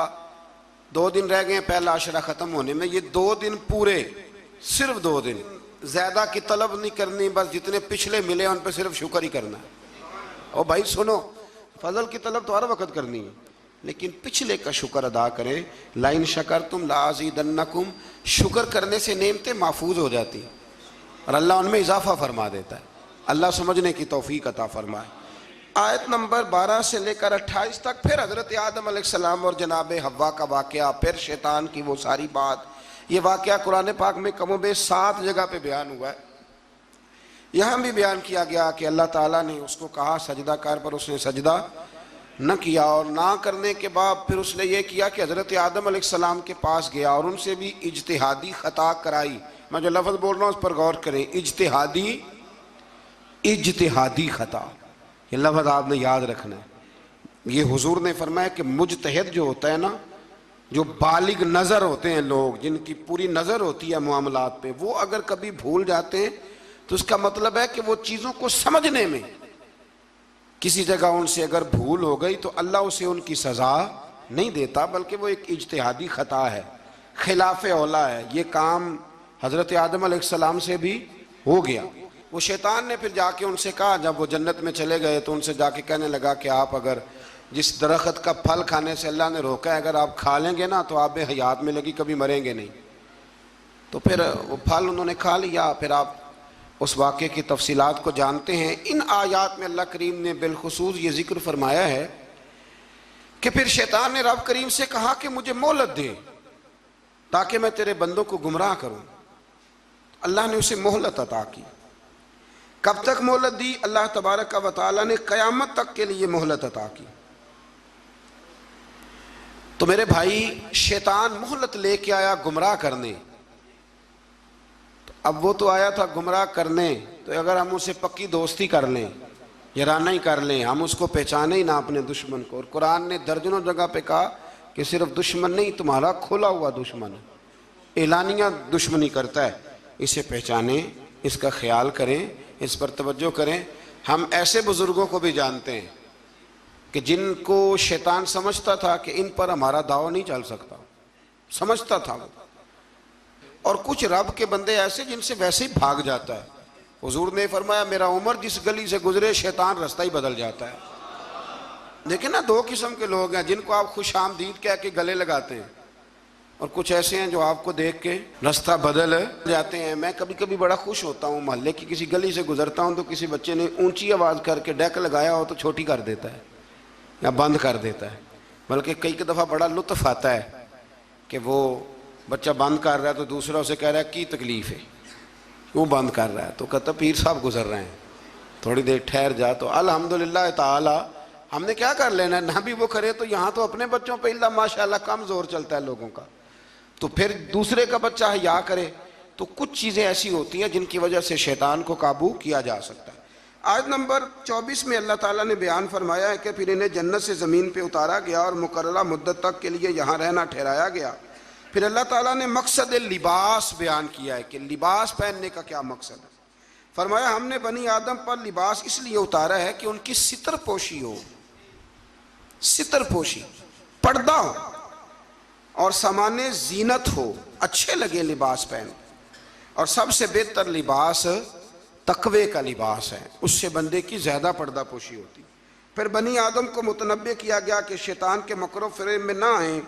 2 دن رہ گئے پہلا عشرہ ختم ہونے میں، یہ 2 دن پورے، صرف 2 دن، زیادہ کی طلب نہیں کرنی، بس جتنے پچھلے ملے ان پہ صرف شکر ہی کرنا ہے۔ اور بھائی سنو، فضل کی طلب تو ہر وقت کرنی ہے، لیکن پچھلے کا شکر ادا کریں۔ لَإِن شَكَرْتُمْ لَأَزِيدَنَّكُمْ، شکر کرنے سے نعمتیں محفوظ ہو جاتی ہیں اور اللہ ان میں اضافہ فرما دیتا ہے۔ اللہ سمجھنے کی توفیق عطا فرمائے۔ آیت نمبر 12 سے لے کر 28 تک پھر حضرت آدم علیہ السلام اور جناب حوا کا واقعہ، پھر شیطان کی وہ ساری بات۔ یہ واقعہ قرآن پاک میں کم و بیش 7 جگہ پہ بیان ہوا ہے۔ یہاں بھی بیان کیا گیا کہ اللہ تعالیٰ نے اس کو کہا سجدہ کر، پر اس نے سجدہ نہ کیا، اور نہ کرنے کے بعد پھر اس نے یہ کیا کہ حضرت آدم علیہ السلام کے پاس گیا اور ان سے بھی اجتہادی خطا کرائی۔ میں جو لفظ بول رہا ہوں اس پر غور کریں، اجتہادی خطا، یہ لفظ آپ نے یاد رکھنا ہے۔ یہ حضور نے فرمایا کہ مجتہد جو ہوتا ہے نا، جو بالغ نظر ہوتے ہیں لوگ، جن کی پوری نظر ہوتی ہے معاملات پہ، وہ اگر کبھی بھول جاتے ہیں تو اس کا مطلب ہے کہ وہ چیزوں کو سمجھنے میں کسی جگہ ان سے اگر بھول ہو گئی تو اللہ اسے ان کی سزا نہیں دیتا، بلکہ وہ ایک اجتہادی خطا ہے، خلاف اولا ہے۔ یہ کام حضرت آدم علیہ السلام سے بھی ہو گیا۔ وہ شیطان نے پھر جا کے ان سے کہا، جب وہ جنت میں چلے گئے تو ان سے جا کے کہنے لگا کہ آپ اگر جس درخت کا پھل کھانے سے اللہ نے روکا ہے، اگر آپ کھا لیں گے نا تو آپ میں حیات ملے گی، کبھی مریں گے نہیں۔ تو پھر وہ پھل انہوں نے کھا لیا۔ پھر آپ اس واقعے کی تفصیلات کو جانتے ہیں۔ ان آیات میں اللہ کریم نے بالخصوص یہ ذکر فرمایا ہے کہ پھر شیطان نے رب کریم سے کہا کہ مجھے مہلت دے تاکہ میں تیرے بندوں کو گمراہ کروں۔ اللہ نے اسے مہلت عطا کی۔ کب تک مہلت دی؟ اللہ تبارک و تعالی نے قیامت تک کے لیے مہلت عطا کی۔ تو میرے بھائی، شیطان مہلت لے کے آیا گمراہ کرنے۔ اب وہ تو آیا تھا گمراہ کرنے، تو اگر ہم اسے پکی دوستی کر لیں، یارانہ ہی کر لیں، ہم اس کو پہچانے ہی نہ اپنے دشمن کو۔ اور قرآن نے درجنوں جگہ پہ کہا کہ صرف دشمن نہیں، تمہارا کھلا ہوا دشمن ہے، اعلانیہ دشمنی کرتا ہے، اسے پہچانیں، اس کا خیال کریں، اس پر توجہ کریں۔ ہم ایسے بزرگوں کو بھی جانتے ہیں کہ جن کو شیطان سمجھتا تھا کہ ان پر ہمارا داؤ نہیں چل سکتا، سمجھتا تھا وہ، اور کچھ رب کے بندے ایسے جن سے ویسے ہی بھاگ جاتا ہے۔ حضور نے فرمایا میرا عمر جس گلی سے گزرے شیطان رستہ ہی بدل جاتا ہے۔ لیکن نا 2 قسم کے لوگ ہیں جن کو آپ خوش آمدید کہہ کے گلے لگاتے ہیں، اور کچھ ایسے ہیں جو آپ کو دیکھ کے رستہ بدل جاتے ہیں۔ میں کبھی کبھی بڑا خوش ہوتا ہوں، محلے کی کسی گلی سے گزرتا ہوں تو کسی بچے نے اونچی آواز کر کے ڈیک لگایا ہو تو چھوٹی کر دیتا ہے یا بند کر دیتا ہے، بلکہ کئی دفعہ بڑا لطف آتا ہے کہ وہ بچہ بند کر رہا ہے تو دوسرا اسے کہہ رہا ہے کی تکلیف ہے، کیوں بند کر رہا ہے؟ تو کہتا پیر صاحب گزر رہے ہیں، تھوڑی دیر ٹھہر جا۔ تو الحمدللہ تعالی ہم نے کیا کر لینا ہے، نہ بھی وہ کرے تو یہاں تو اپنے بچوں پہ اللہ ماشاءاللہ کم زور چلتا ہے لوگوں کا، تو پھر دوسرے کا بچہ حیا کرے۔ تو کچھ چیزیں ایسی ہوتی ہیں جن کی وجہ سے شیطان کو قابو کیا جا سکتا ہے۔ آیت نمبر 24 میں اللہ تعالیٰ نے بیان فرمایا ہے کہ پھر انہیں جنت سے زمین پہ اتارا گیا اور مقررہ مدت تک کے لیے یہاں رہنا ٹھہرایا گیا۔ پھر اللہ تعالیٰ نے مقصد لباس بیان کیا ہے کہ لباس پہننے کا کیا مقصد ہے۔ فرمایا ہم نے بنی آدم پر لباس اس لیے اتارا ہے کہ ان کی ستر پوشی ہو، ستر پوشی، پردہ ہو اور سامان زینت ہو، اچھے لگے لباس پہن۔ اور سب سے بہتر لباس تقوی کا لباس ہے، اس سے بندے کی زیادہ پردہ پوشی ہوتی۔ پھر بنی آدم کو متنبہ کیا گیا کہ شیطان کے مکر و فریب میں نہ آئیں،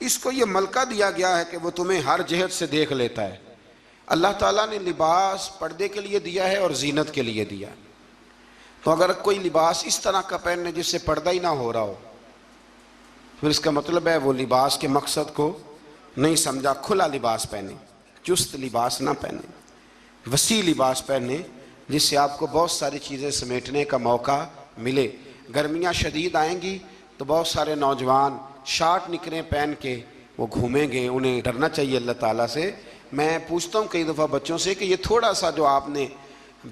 اس کو یہ ملکہ دیا گیا ہے کہ وہ تمہیں ہر جہت سے دیکھ لیتا ہے۔ اللہ تعالیٰ نے لباس پردے کے لیے دیا ہے اور زینت کے لیے دیا ہے۔ تو اگر کوئی لباس اس طرح کا پہنے جس سے پردہ ہی نہ ہو رہا ہو، پھر اس کا مطلب ہے وہ لباس کے مقصد کو نہیں سمجھا۔ کھلا لباس پہنے، چست لباس نہ پہنے، وسیع لباس پہنے جس سے آپ کو بہت ساری چیزیں سمیٹنے کا موقع ملے۔ گرمیاں شدید آئیں گی تو بہت سارے نوجوان شارٹ نکریں پہن کے وہ گھومیں گے، انہیں ڈرنا چاہیے اللہ تعالیٰ سے۔ میں پوچھتا ہوں کئی دفعہ بچوں سے کہ یہ تھوڑا سا جو آپ نے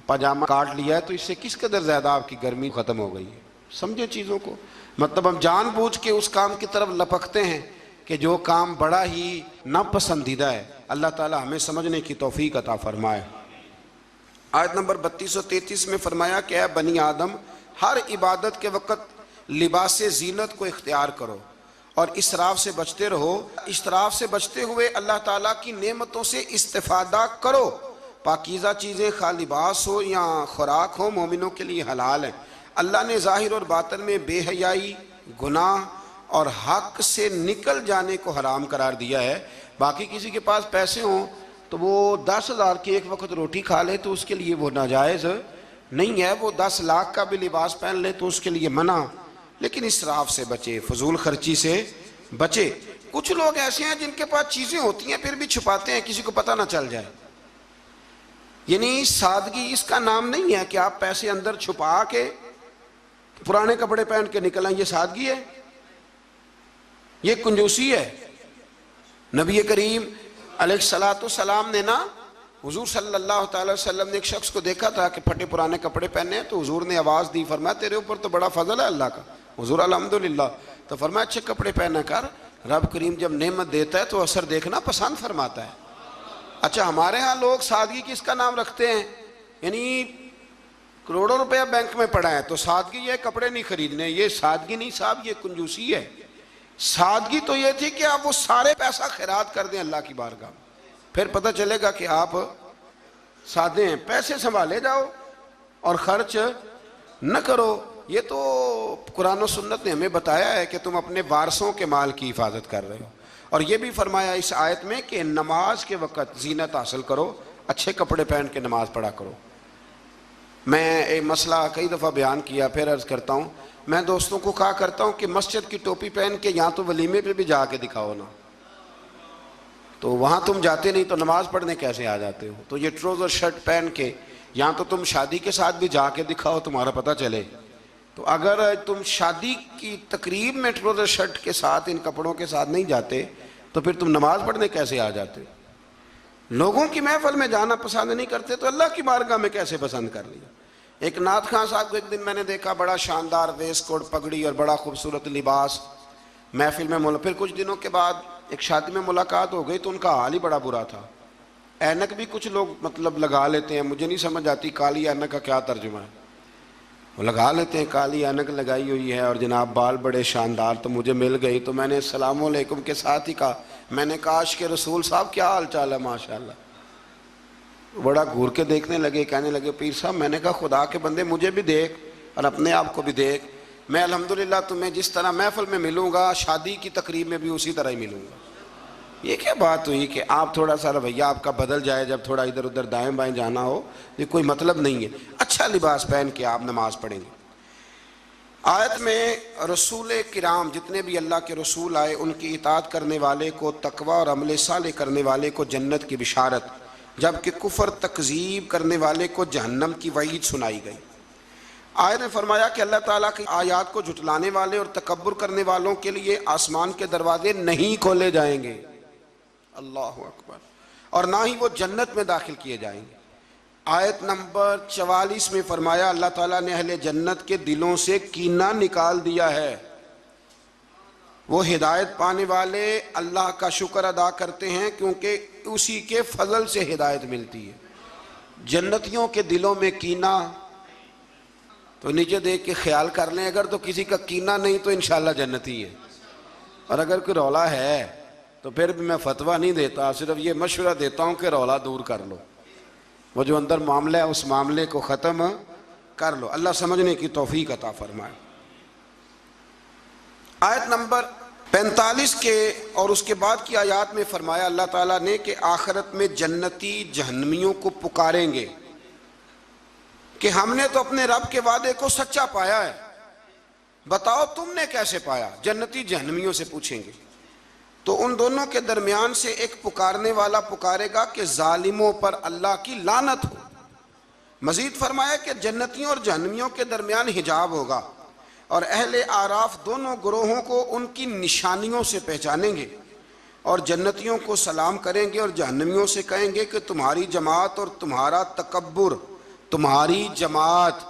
پاجامہ کاٹ لیا ہے تو اس سے کس قدر زیادہ آپ کی گرمی ختم ہو گئی ہے۔ سمجھے چیزوں کو، مطلب ہم جان بوجھ کے اس کام کی طرف لپکتے ہیں کہ جو کام بڑا ہی ناپسندیدہ ہے۔ اللہ تعالیٰ ہمیں سمجھنے کی توفیق عطا فرمائے۔ آیت نمبر 32 و 33 میں فرمایا کہ اے بنی آدم، ہر عبادت کے وقت لباس زینت کو اختیار کرو اور اسراف سے بچتے رہو۔ اسراف سے بچتے ہوئے اللہ تعالیٰ کی نعمتوں سے استفادہ کرو۔ پاکیزہ چیزیں خواہ لباس ہو یا خوراک ہو مومنوں کے لیے حلال ہیں۔ اللہ نے ظاہر اور باطن میں بے حیائی، گناہ اور حق سے نکل جانے کو حرام قرار دیا ہے۔ باقی کسی کے پاس پیسے ہوں تو وہ 10,000 کی ایک وقت روٹی کھا لے تو اس کے لیے وہ ناجائز نہیں ہے، وہ 10 لاکھ کا بھی لباس پہن لے تو اس کے لیے منع، لیکن اسراف سے بچے، فضول خرچی سے بچے۔ کچھ لوگ ایسے ہیں جن کے پاس چیزیں ہوتی ہیں پھر بھی چھپاتے ہیں کسی کو پتہ نہ چل جائے۔ یعنی سادگی اس کا نام نہیں ہے کہ آپ پیسے اندر چھپا کے پرانے کپڑے پہن کے نکل آئیں، یہ سادگی ہے، یہ کنجوسی ہے۔ نبی کریم علیہ السلام نے نا حضور صلی اللہ تعالی وسلم نے ایک شخص کو دیکھا تھا کہ پھٹے پرانے کپڑے پہنے ہیں، تو حضور نے آواز دی، فرمایا تیرے اوپر تو بڑا فضل ہے اللہ کا۔ حضور الحمدللہ، تو فرمایا اچھے کپڑے پہنا کر، رب کریم جب نعمت دیتا ہے تو اثر دیکھنا پسند فرماتا ہے۔ اچھا ہمارے ہاں لوگ سادگی کس کا نام رکھتے ہیں، یعنی کروڑوں روپیہ بینک میں پڑا ہے تو سادگی یہ کپڑے نہیں خریدنے، یہ سادگی نہیں صاحب، یہ کنجوسی ہے۔ سادگی تو یہ تھی کہ آپ وہ سارے پیسہ خیرات کر دیں اللہ کی بارگاہ میں، پھر پتہ چلے گا کہ آپ سادے ہیں۔ پیسے سنبھالے جاؤ اور خرچ نہ کرو۔ یہ تو قرآن و سنت نے ہمیں بتایا ہے کہ تم اپنے وارثوں کے مال کی حفاظت کر رہے ہو۔ اور یہ بھی فرمایا اس آیت میں کہ نماز کے وقت زینت حاصل کرو، اچھے کپڑے پہن کے نماز پڑھا کرو۔ میں ایک مسئلہ کئی دفعہ بیان کیا، پھر عرض کرتا ہوں، میں دوستوں کو کہا کرتا ہوں کہ مسجد کی ٹوپی پہن کے یہاں تو ولیمے پہ بھی جا کے دکھاؤ نا، تو وہاں تم جاتے نہیں تو نماز پڑھنے کیسے آ جاتے ہو؟ تو یہ ٹروزر شرٹ پہن کے یہاں تو تم شادی کے ساتھ بھی جا کے دکھاؤ، تمہارا پتہ چلے۔ تو اگر تم شادی کی تقریب میں ٹروزر شرٹ کے ساتھ ان کپڑوں کے ساتھ نہیں جاتے تو پھر تم نماز پڑھنے کیسے آ جاتے؟ لوگوں کی محفل میں جانا پسند نہیں کرتے تو اللہ کی بارگاہ میں کیسے پسند کر لیا؟ ایک نعت خان صاحب کو ایک دن میں نے دیکھا، بڑا شاندار ویسٹ کوٹ پگڑی اور بڑا خوبصورت لباس محفل میں پھر کچھ دنوں کے بعد ایک شادی میں ملاقات ہو گئی تو ان کا حال ہی بڑا برا تھا۔ اینک بھی کچھ لوگ مطلب لگا لیتے ہیں، مجھے نہیں سمجھ آتی کالی اینک کا کیا ترجمہ ہے، وہ لگا لیتے ہیں، کالی اینک لگائی ہوئی ہے اور جناب بال بڑے شاندار۔ تو مجھے مل گئی تو میں نے السلام علیکم کے ساتھ ہی کہا، میں نے کہا عاشق رسول صاحب کیا حال چال ہے؟ ماشاءاللہ۔ بڑا گھور کے دیکھنے لگے، کہنے لگے پیر صاحب، میں نے کہا خدا کے بندے مجھے بھی دیکھ اور اپنے آپ کو بھی دیکھ، میں الحمدللہ تمہیں جس طرح محفل میں ملوں گا شادی کی تقریب میں بھی اسی طرح ہی ملوں گا۔ یہ کیا بات ہوئی کہ آپ تھوڑا سا رویہ آپ کا بدل جائے جب تھوڑا ادھر ادھر دائیں بائیں جانا ہو؟ یہ کوئی مطلب نہیں ہے۔ اچھا لباس پہن کے آپ نماز پڑھیں گے۔ آیت میں رسول کرام جتنے بھی اللہ کے رسول آئے ان کی اطاعت کرنے والے کو تقوی اور عمل صالح کرنے والے کو جنت کی بشارت، جبکہ کفر تکذیب کرنے والے کو جہنم کی وعید سنائی گئی۔ آیت نے فرمایا کہ اللہ تعالیٰ کی آیات کو جھٹلانے والے اور تکبر کرنے والوں کے لیے آسمان کے دروازے نہیں کھولے جائیں گے، اللہ اکبر، اور نہ ہی وہ جنت میں داخل کیے جائیں گے۔ آیت نمبر 44 میں فرمایا اللہ تعالیٰ نے اہل جنت کے دلوں سے کینہ نکال دیا ہے۔ وہ ہدایت پانے والے اللہ کا شکر ادا کرتے ہیں کیونکہ اسی کے فضل سے ہدایت ملتی ہے۔ جنتیوں کے دلوں میں کینہ تو نیچے دیکھ کے خیال کر لیں، اگر تو کسی کا کینہ نہیں تو انشاءاللہ جنتی ہے، اور اگر کوئی رولا ہے تو پھر بھی میں فتویٰ نہیں دیتا، صرف یہ مشورہ دیتا ہوں کہ رولا دور کر لو، وہ جو اندر معاملہ ہے اس معاملے کو ختم کر لو۔ اللہ سمجھنے کی توفیق عطا فرمائے۔ آیت نمبر 45 کے اور اس کے بعد کی آیات میں فرمایا اللہ تعالیٰ نے کہ آخرت میں جنتی جہنمیوں کو پکاریں گے کہ ہم نے تو اپنے رب کے وعدے کو سچا پایا ہے، بتاؤ تم نے کیسے پایا؟ جنتی جہنمیوں سے پوچھیں گے۔ تو ان دونوں کے درمیان سے ایک پکارنے والا پکارے گا کہ ظالموں پر اللہ کی لعنت ہو۔ مزید فرمایا کہ جنتیوں اور جہنمیوں کے درمیان حجاب ہوگا، اور اہل اعراف دونوں گروہوں کو ان کی نشانیوں سے پہچانیں گے، اور جنتیوں کو سلام کریں گے اور جہنمیوں سے کہیں گے کہ تمہاری جماعت اور تمہارا تکبر، تمہاری جماعت،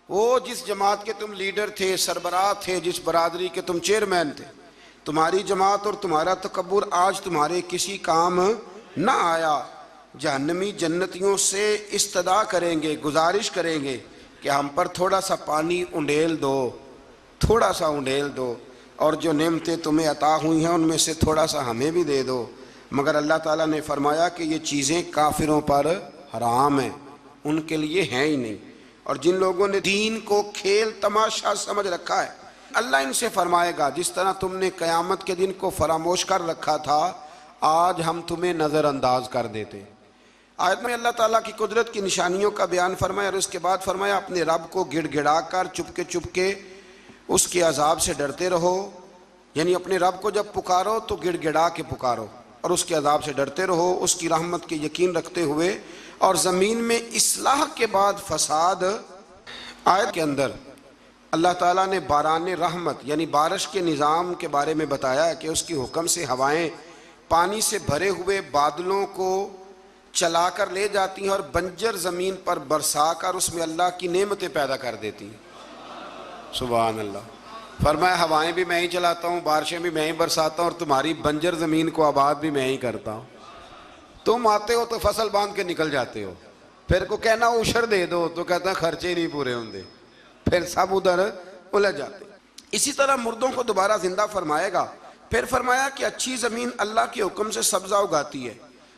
وہ جس جماعت کے تم لیڈر تھے، سربراہ تھے، جس برادری کے تم چیئرمین تھے، تمہاری جماعت اور تمہارا تکبر آج تمہارے کسی کام نہ آیا۔ جہنمی جنتیوں سے استدعا کریں گے، گزارش کریں گے کہ ہم پر تھوڑا سا پانی انڈیل دو، تھوڑا سا انڈیل دو، اور جو نعمتیں تمہیں عطا ہوئی ہیں ان میں سے تھوڑا سا ہمیں بھی دے دو۔ مگر اللہ تعالیٰ نے فرمایا کہ یہ چیزیں کافروں پر حرام ہیں، ان کے لیے ہیں ہی نہیں۔ اور جن لوگوں نے دین کو کھیل تماشا سمجھ رکھا ہے، اللہ ان سے فرمائے گا جس طرح تم نے قیامت کے دن کو فراموش کر رکھا تھا، آج ہم تمہیں نظر انداز کر دیتے۔ آیت میں اللہ تعالیٰ کی قدرت کی نشانیوں کا بیان فرمایا، اور اس کے بعد فرمایا اپنے رب کو گڑ گڑا کر چپ کے اس کے عذاب سے ڈرتے رہو، یعنی اپنے رب کو جب پکارو تو گڑ گڑا کے پکارو اور اس کے عذاب سے ڈرتے رہو، اس کی رحمت کے یقین رکھتے ہوئے، اور زمین میں اصلاح کے بعد فساد۔ آیت کے اندر اللہ تعالیٰ نے باران رحمت یعنی بارش کے نظام کے بارے میں بتایا کہ اس کی حکم سے ہوائیں پانی سے بھرے ہوئے بادلوں کو چلا کر لے جاتی ہیں اور بنجر زمین پر برسا کر اس میں اللہ کی نعمتیں پیدا کر دیتی ہیں۔ سبحان اللہ۔ فرمایا ہوائیں بھی میں ہی چلاتا ہوں، بارشیں بھی میں ہی برساتا ہوں، اور تمہاری بنجر زمین کو آباد بھی میں ہی کرتا ہوں۔ تم آتے ہو تو فصل باندھ کے نکل جاتے ہو، پھر کو کہنا عشر دے دو تو کہتا ہے خرچے نہیں پورے ہوندے، پھر سب ادھر الجھ جاتے۔ اسی طرح مردوں کو دوبارہ زندہ فرمائے گا۔ پھر فرمایا کہ اچھی زمین اللہ کے حکم سے سبزہ اگاتی ہے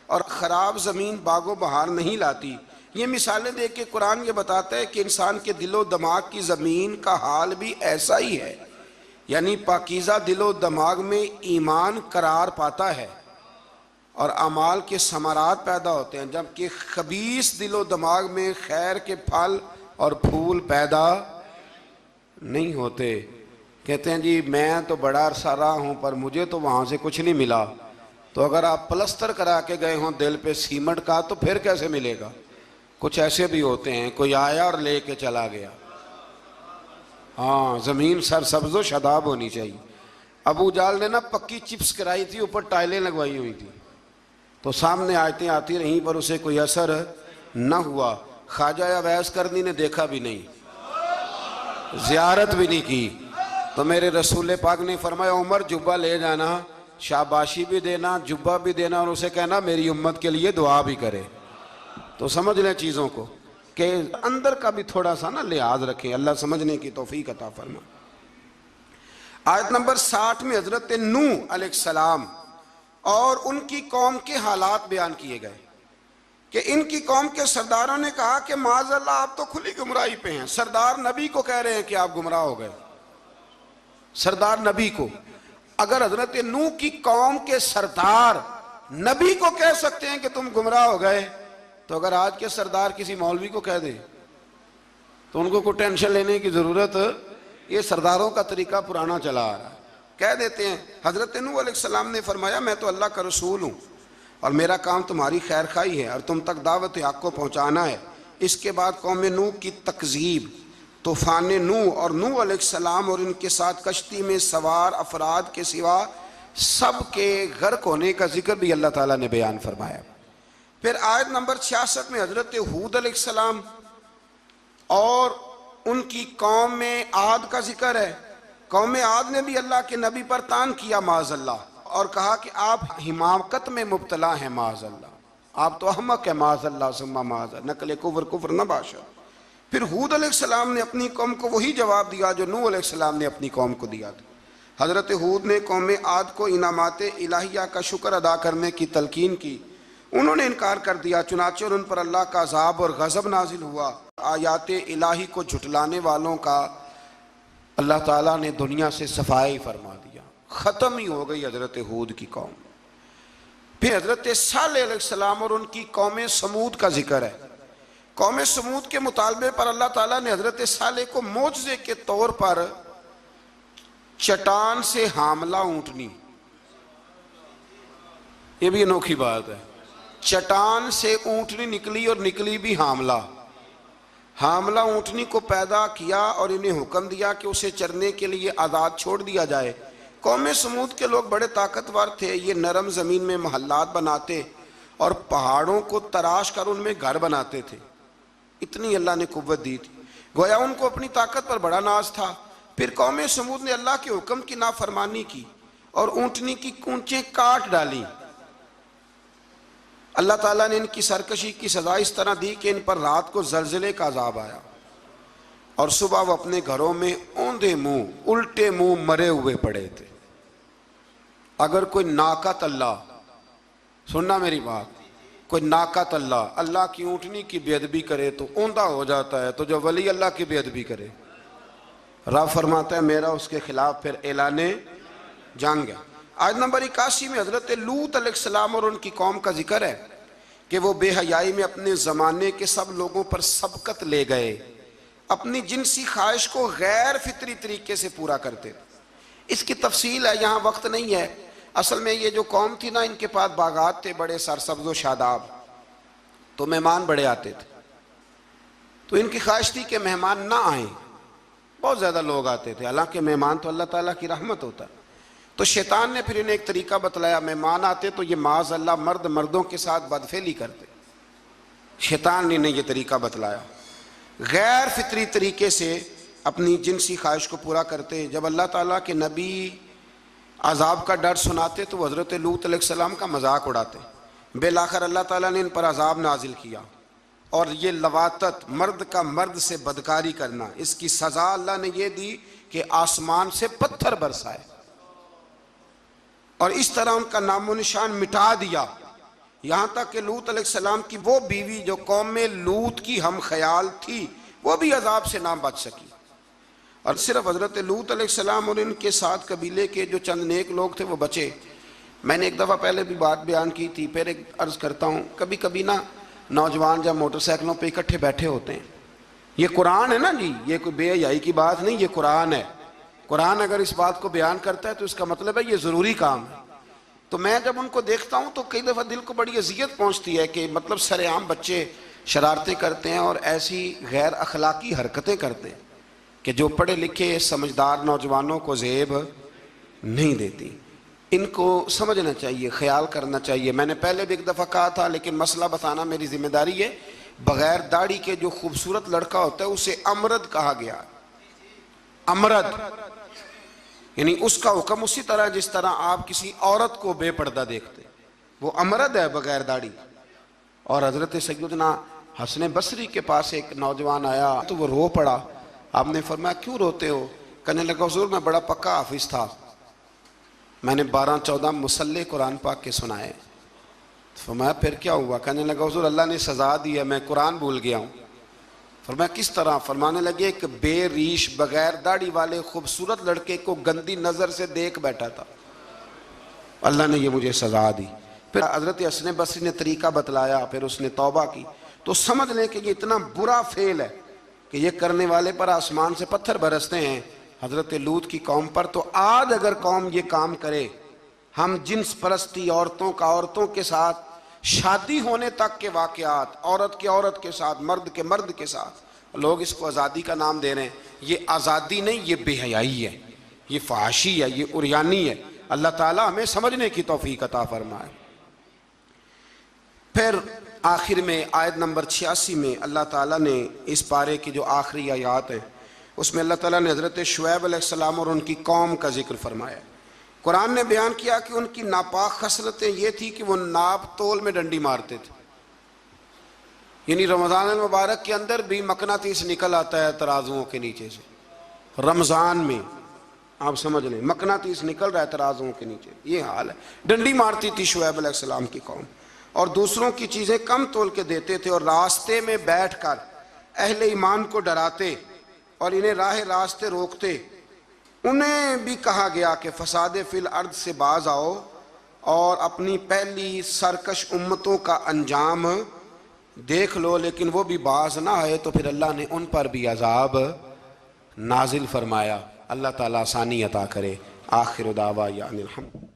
اور خراب زمین باغ و بہار نہیں لاتی۔ یہ مثالیں دے کے قرآن یہ بتاتا ہے کہ انسان کے دل و دماغ کی زمین کا حال بھی ایسا ہی ہے، یعنی پاکیزہ دل و دماغ میں ایمان قرار پاتا ہے اور اعمال کے ثمرات پیدا ہوتے ہیں، جبکہ خبیث دل و دماغ میں خیر کے پھل اور پھول پیدا نہیں ہوتے۔ کہتے ہیں جی میں تو بڑا عرصہ رہا ہوں پر مجھے تو وہاں سے کچھ نہیں ملا، تو اگر آپ پلستر کرا کے گئے ہوں دل پہ سیمنٹ کا تو پھر کیسے ملے گا؟ کچھ ایسے بھی ہوتے ہیں، کوئی آیا اور لے کے چلا گیا۔ ہاں، زمین سرسبز و شاداب ہونی چاہیے۔ ابو جال نے نا پکی چپس کرائی تھی، اوپر ٹائلیں لگوائی ہوئی تھی، تو سامنے آیتیں آتی رہیں پر اسے کوئی اثر نہ ہوا۔ خواجہ اویس کرنی نے دیکھا بھی نہیں، زیارت بھی نہیں کی، تو میرے رسول پاک نے فرمایا عمر جبہ لے جانا، شاباشی بھی دینا، جبہ بھی دینا، اور اسے کہنا میری امت کے لیے دعا بھی کرے۔ تو سمجھ لیں چیزوں کو کہ اندر کا بھی تھوڑا سا نا لحاظ رکھیں۔ اللہ سمجھنے کی توفیق عطا فرمائے۔ آیت نمبر 60 میں حضرت نوح علیہ السلام اور ان کی قوم کے حالات بیان کیے گئے کہ ان کی قوم کے سرداروں نے کہا کہ معاذ اللہ آپ تو کھلی گمراہی پہ ہیں۔ سردار نبی کو کہہ رہے ہیں کہ آپ گمراہ ہو گئے، سردار نبی کو۔ اگر حضرت نوح کی قوم کے سردار نبی کو کہہ سکتے ہیں کہ تم گمراہ ہو گئے، تو اگر آج کے سردار کسی مولوی کو کہہ دیں تو ان کو کوئی ٹینشن لینے کی ضرورت، یہ سرداروں کا طریقہ پرانا چلا آ رہا ہے، کہہ دیتے ہیں۔ حضرت نوح علیہ السلام نے فرمایا میں تو اللہ کا رسول ہوں اور میرا کام تمہاری خیر خواہی ہے اور تم تک دعوت حق کو پہنچانا ہے۔ اس کے بعد قوم نوح کی تکذیب، طوفان نوح اور نوح علیہ السلام اور ان کے ساتھ کشتی میں سوار افراد کے سوا سب کے غرق ہونے کا ذکر بھی اللہ تعالیٰ نے بیان فرمایا۔ پھر آیت نمبر 66 میں حضرت ہود علیہ السلام اور ان کی قوم عاد کا ذکر ہے۔ قوم عاد نے بھی اللہ کے نبی پر طعن کیا معاذ اللہ، اور کہا کہ آپ حماقت میں مبتلا ہیں معاذ اللہ، آپ تو احمق ہیں معاذ اللہ ثم معاذ اللہ، نقل کفر نہ باشا۔ پھر ہود علیہ السلام نے اپنی قوم کو وہی جواب دیا جو نوح علیہ السلام نے اپنی قوم کو دیا تھا۔ حضرت ہود نے قوم عاد کو انعامات الہیہ کا شکر ادا کرنے کی تلقین کی، انہوں نے انکار کر دیا، چنانچہ ان پر اللہ کا عذاب اور غضب نازل ہوا۔ آیات الہی کو جھٹلانے والوں کا اللہ تعالیٰ نے دنیا سے صفائی فرما دیا، ختم ہی ہو گئی حضرت ہود کی قوم۔ پھر حضرت صالح علیہ السلام اور ان کی قوم سمود کا ذکر ہے۔ قوم سمود کے مطالبے پر اللہ تعالیٰ نے حضرت صالح کو معجزے کے طور پر چٹان سے حاملہ اونٹنی، یہ بھی انوکھی بات ہے، چٹان سے اونٹنی نکلی اور نکلی بھی حاملہ۔ حاملہ اونٹنی کو پیدا کیا اور انہیں حکم دیا کہ اسے چرنے کے لیے آزاد چھوڑ دیا جائے۔ قوم سمود کے لوگ بڑے طاقتور تھے، یہ نرم زمین میں محلات بناتے اور پہاڑوں کو تراش کر ان میں گھر بناتے تھے، اتنی اللہ نے قوت دی تھی، گویا ان کو اپنی طاقت پر بڑا ناز تھا۔ پھر قوم سمود نے اللہ کے حکم کی نافرمانی کی اور اونٹنی کی کونچیں کاٹ ڈالیں۔ اللہ تعالیٰ نے ان کی سرکشی کی سزا اس طرح دی کہ ان پر رات کو زلزلے کا عذاب آیا، اور صبح وہ اپنے گھروں میں اوندے منہ الٹے منہ مرے ہوئے پڑے تھے۔ اگر کوئی ناقت اللہ، سننا میری بات، کوئی ناقت اللہ کی اونٹنی کی بے ادبی کرے تو اوندا ہو جاتا ہے، تو جو ولی اللہ کی بے ادبی کرے، رب فرماتا ہے میرا اس کے خلاف پھر اعلان جنگ ہے۔ آیت نمبر 81 میں حضرت لوط علیہ السلام اور ان کی قوم کا ذکر ہے کہ وہ بے حیائی میں اپنے زمانے کے سب لوگوں پر سبقت لے گئے، اپنی جنسی خواہش کو غیر فطری طریقے سے پورا کرتے تھے۔ اس کی تفصیل ہے، یہاں وقت نہیں ہے۔ اصل میں یہ جو قوم تھی نا، ان کے پاس باغات تھے بڑے سرسبز و شاداب، تو مہمان بڑے آتے تھے، تو ان کی خواہش تھی کہ مہمان نہ آئیں، بہت زیادہ لوگ آتے تھے، حالانکہ مہمان تو اللہ تعالیٰ کی رحمت ہوتا ہے۔ تو شیطان نے پھر انہیں ایک طریقہ بتلایا، مہمان آتے تو یہ معاذ اللہ مردوں کے ساتھ بدفعلی کرتے، شیطان نے انہیں یہ طریقہ بتلایا، غیر فطری طریقے سے اپنی جنسی خواہش کو پورا کرتے۔ جب اللہ تعالیٰ کے نبی عذاب کا ڈر سناتے تو حضرت لوط علیہ السلام کا مذاق اڑاتے، بالآخر اللہ تعالیٰ نے ان پر عذاب نازل کیا، اور یہ لواطت، مرد کا مرد سے بدکاری کرنا، اس کی سزا اللہ نے یہ دی کہ آسمان سے پتھر برسائے، اور اس طرح ان کا نام و نشان مٹا دیا، یہاں تک کہ لوط علیہ السلام کی وہ بیوی جو قوم میں لوط کی ہم خیال تھی، وہ بھی عذاب سے نہ بچ سکی۔ اور صرف حضرت لوط علیہ السلام اور ان کے ساتھ قبیلے کے جو چند نیک لوگ تھے وہ بچے۔ میں نے ایک دفعہ پہلے بھی بات بیان کی تھی، پھر ایک عرض کرتا ہوں، کبھی کبھی نا نوجوان جب موٹر سائیکلوں پہ اکٹھے بیٹھے ہوتے ہیں، یہ قرآن ہے نا جی، یہ کوئی بے حیائی کی بات نہیں، یہ قرآن ہے۔ قرآن اگر اس بات کو بیان کرتا ہے تو اس کا مطلب ہے یہ ضروری کام ہے۔ تو میں جب ان کو دیکھتا ہوں تو کئی دفعہ دل کو بڑی اذیت پہنچتی ہے کہ مطلب سر عام بچے شرارتیں کرتے ہیں اور ایسی غیر اخلاقی حرکتیں کرتے ہیں کہ جو پڑھے لکھے سمجھدار نوجوانوں کو زیب نہیں دیتی۔ ان کو سمجھنا چاہیے، خیال کرنا چاہیے۔ میں نے پہلے بھی ایک دفعہ کہا تھا، لیکن مسئلہ بتانا میری ذمہ داری ہے، بغیر داڑھی کے جو خوبصورت لڑکا ہوتا ہے اسے امرد کہا گیا، امرد، یعنی اس کا حکم اسی طرح جس طرح آپ کسی عورت کو بے پردہ دیکھتے، وہ امرد ہے بغیر داڑھی۔ اور حضرت سیدنا حسن بصری کے پاس ایک نوجوان آیا تو وہ رو پڑا، آپ نے فرمایا کیوں روتے ہو؟ کہنے لگا حضور میں بڑا پکا حافظ تھا، میں نے 12-14 مصلے قرآن پاک کے سنائے۔ فرمایا پھر کیا ہوا؟ کہنے لگا حضور اللہ نے سزا دی ہے، میں قرآن بھول گیا ہوں۔ فرمایا کس طرح؟ فرمانے لگے ایک بے ریش بغیر داڑھی والے خوبصورت لڑکے کو گندی نظر سے دیکھ بیٹھا تھا، اللہ نے یہ مجھے سزا دی۔ پھر حضرت حسن بصری نے طریقہ بتلایا، پھر اس نے توبہ کی، تو سمجھ لیں کہ یہ اتنا برا فعل ہے کہ یہ کرنے والے پر آسمان سے پتھر برستے ہیں۔ حضرت لوط کی قوم پر تو آج اگر قوم یہ کام کرے، ہم جنس پرستی، عورتوں کے ساتھ شادی ہونے تک کے واقعات، عورت کے عورت کے ساتھ، مرد کے مرد کے ساتھ، لوگ اس کو آزادی کا نام دے رہے ہیں۔ یہ آزادی نہیں، یہ بے حیائی ہے، یہ فحاشی ہے، یہ عریانی ہے۔ اللہ تعالیٰ ہمیں سمجھنے کی توفیق عطا فرمائے۔ پھر آخر میں آیت نمبر 86 میں اللہ تعالیٰ نے اس پارے کی جو آخری آیات ہیں اس میں اللہ تعالیٰ نے حضرت شعیب علیہ السلام اور ان کی قوم کا ذکر فرمایا۔ قرآن نے بیان کیا کہ ان کی ناپاک خصلتیں یہ تھی کہ وہ ناپ تول میں ڈنڈی مارتے تھے، یعنی رمضان المبارک کے اندر بھی مقناطیس نکل آتا ہے ترازوؤں کے نیچے سے، رمضان میں آپ سمجھ لیں مقناطیس نکل رہا ہے ترازوؤں کے نیچے، یہ حال ہے۔ ڈنڈی مارتی تھی شعیب علیہ السلام کی قوم، اور دوسروں کی چیزیں کم تول کے دیتے تھے، اور راستے میں بیٹھ کر اہل ایمان کو ڈراتے اور انہیں راہ راستے روکتے۔ انہیں بھی کہا گیا کہ فساد فی الارض سے باز آؤ اور اپنی پہلی سرکش امتوں کا انجام دیکھ لو، لیکن وہ بھی باز نہ آئے تو پھر اللہ نے ان پر بھی عذاب نازل فرمایا۔ اللہ تعالیٰ آسانی عطا کرے۔ آخر دعوانا الحمد۔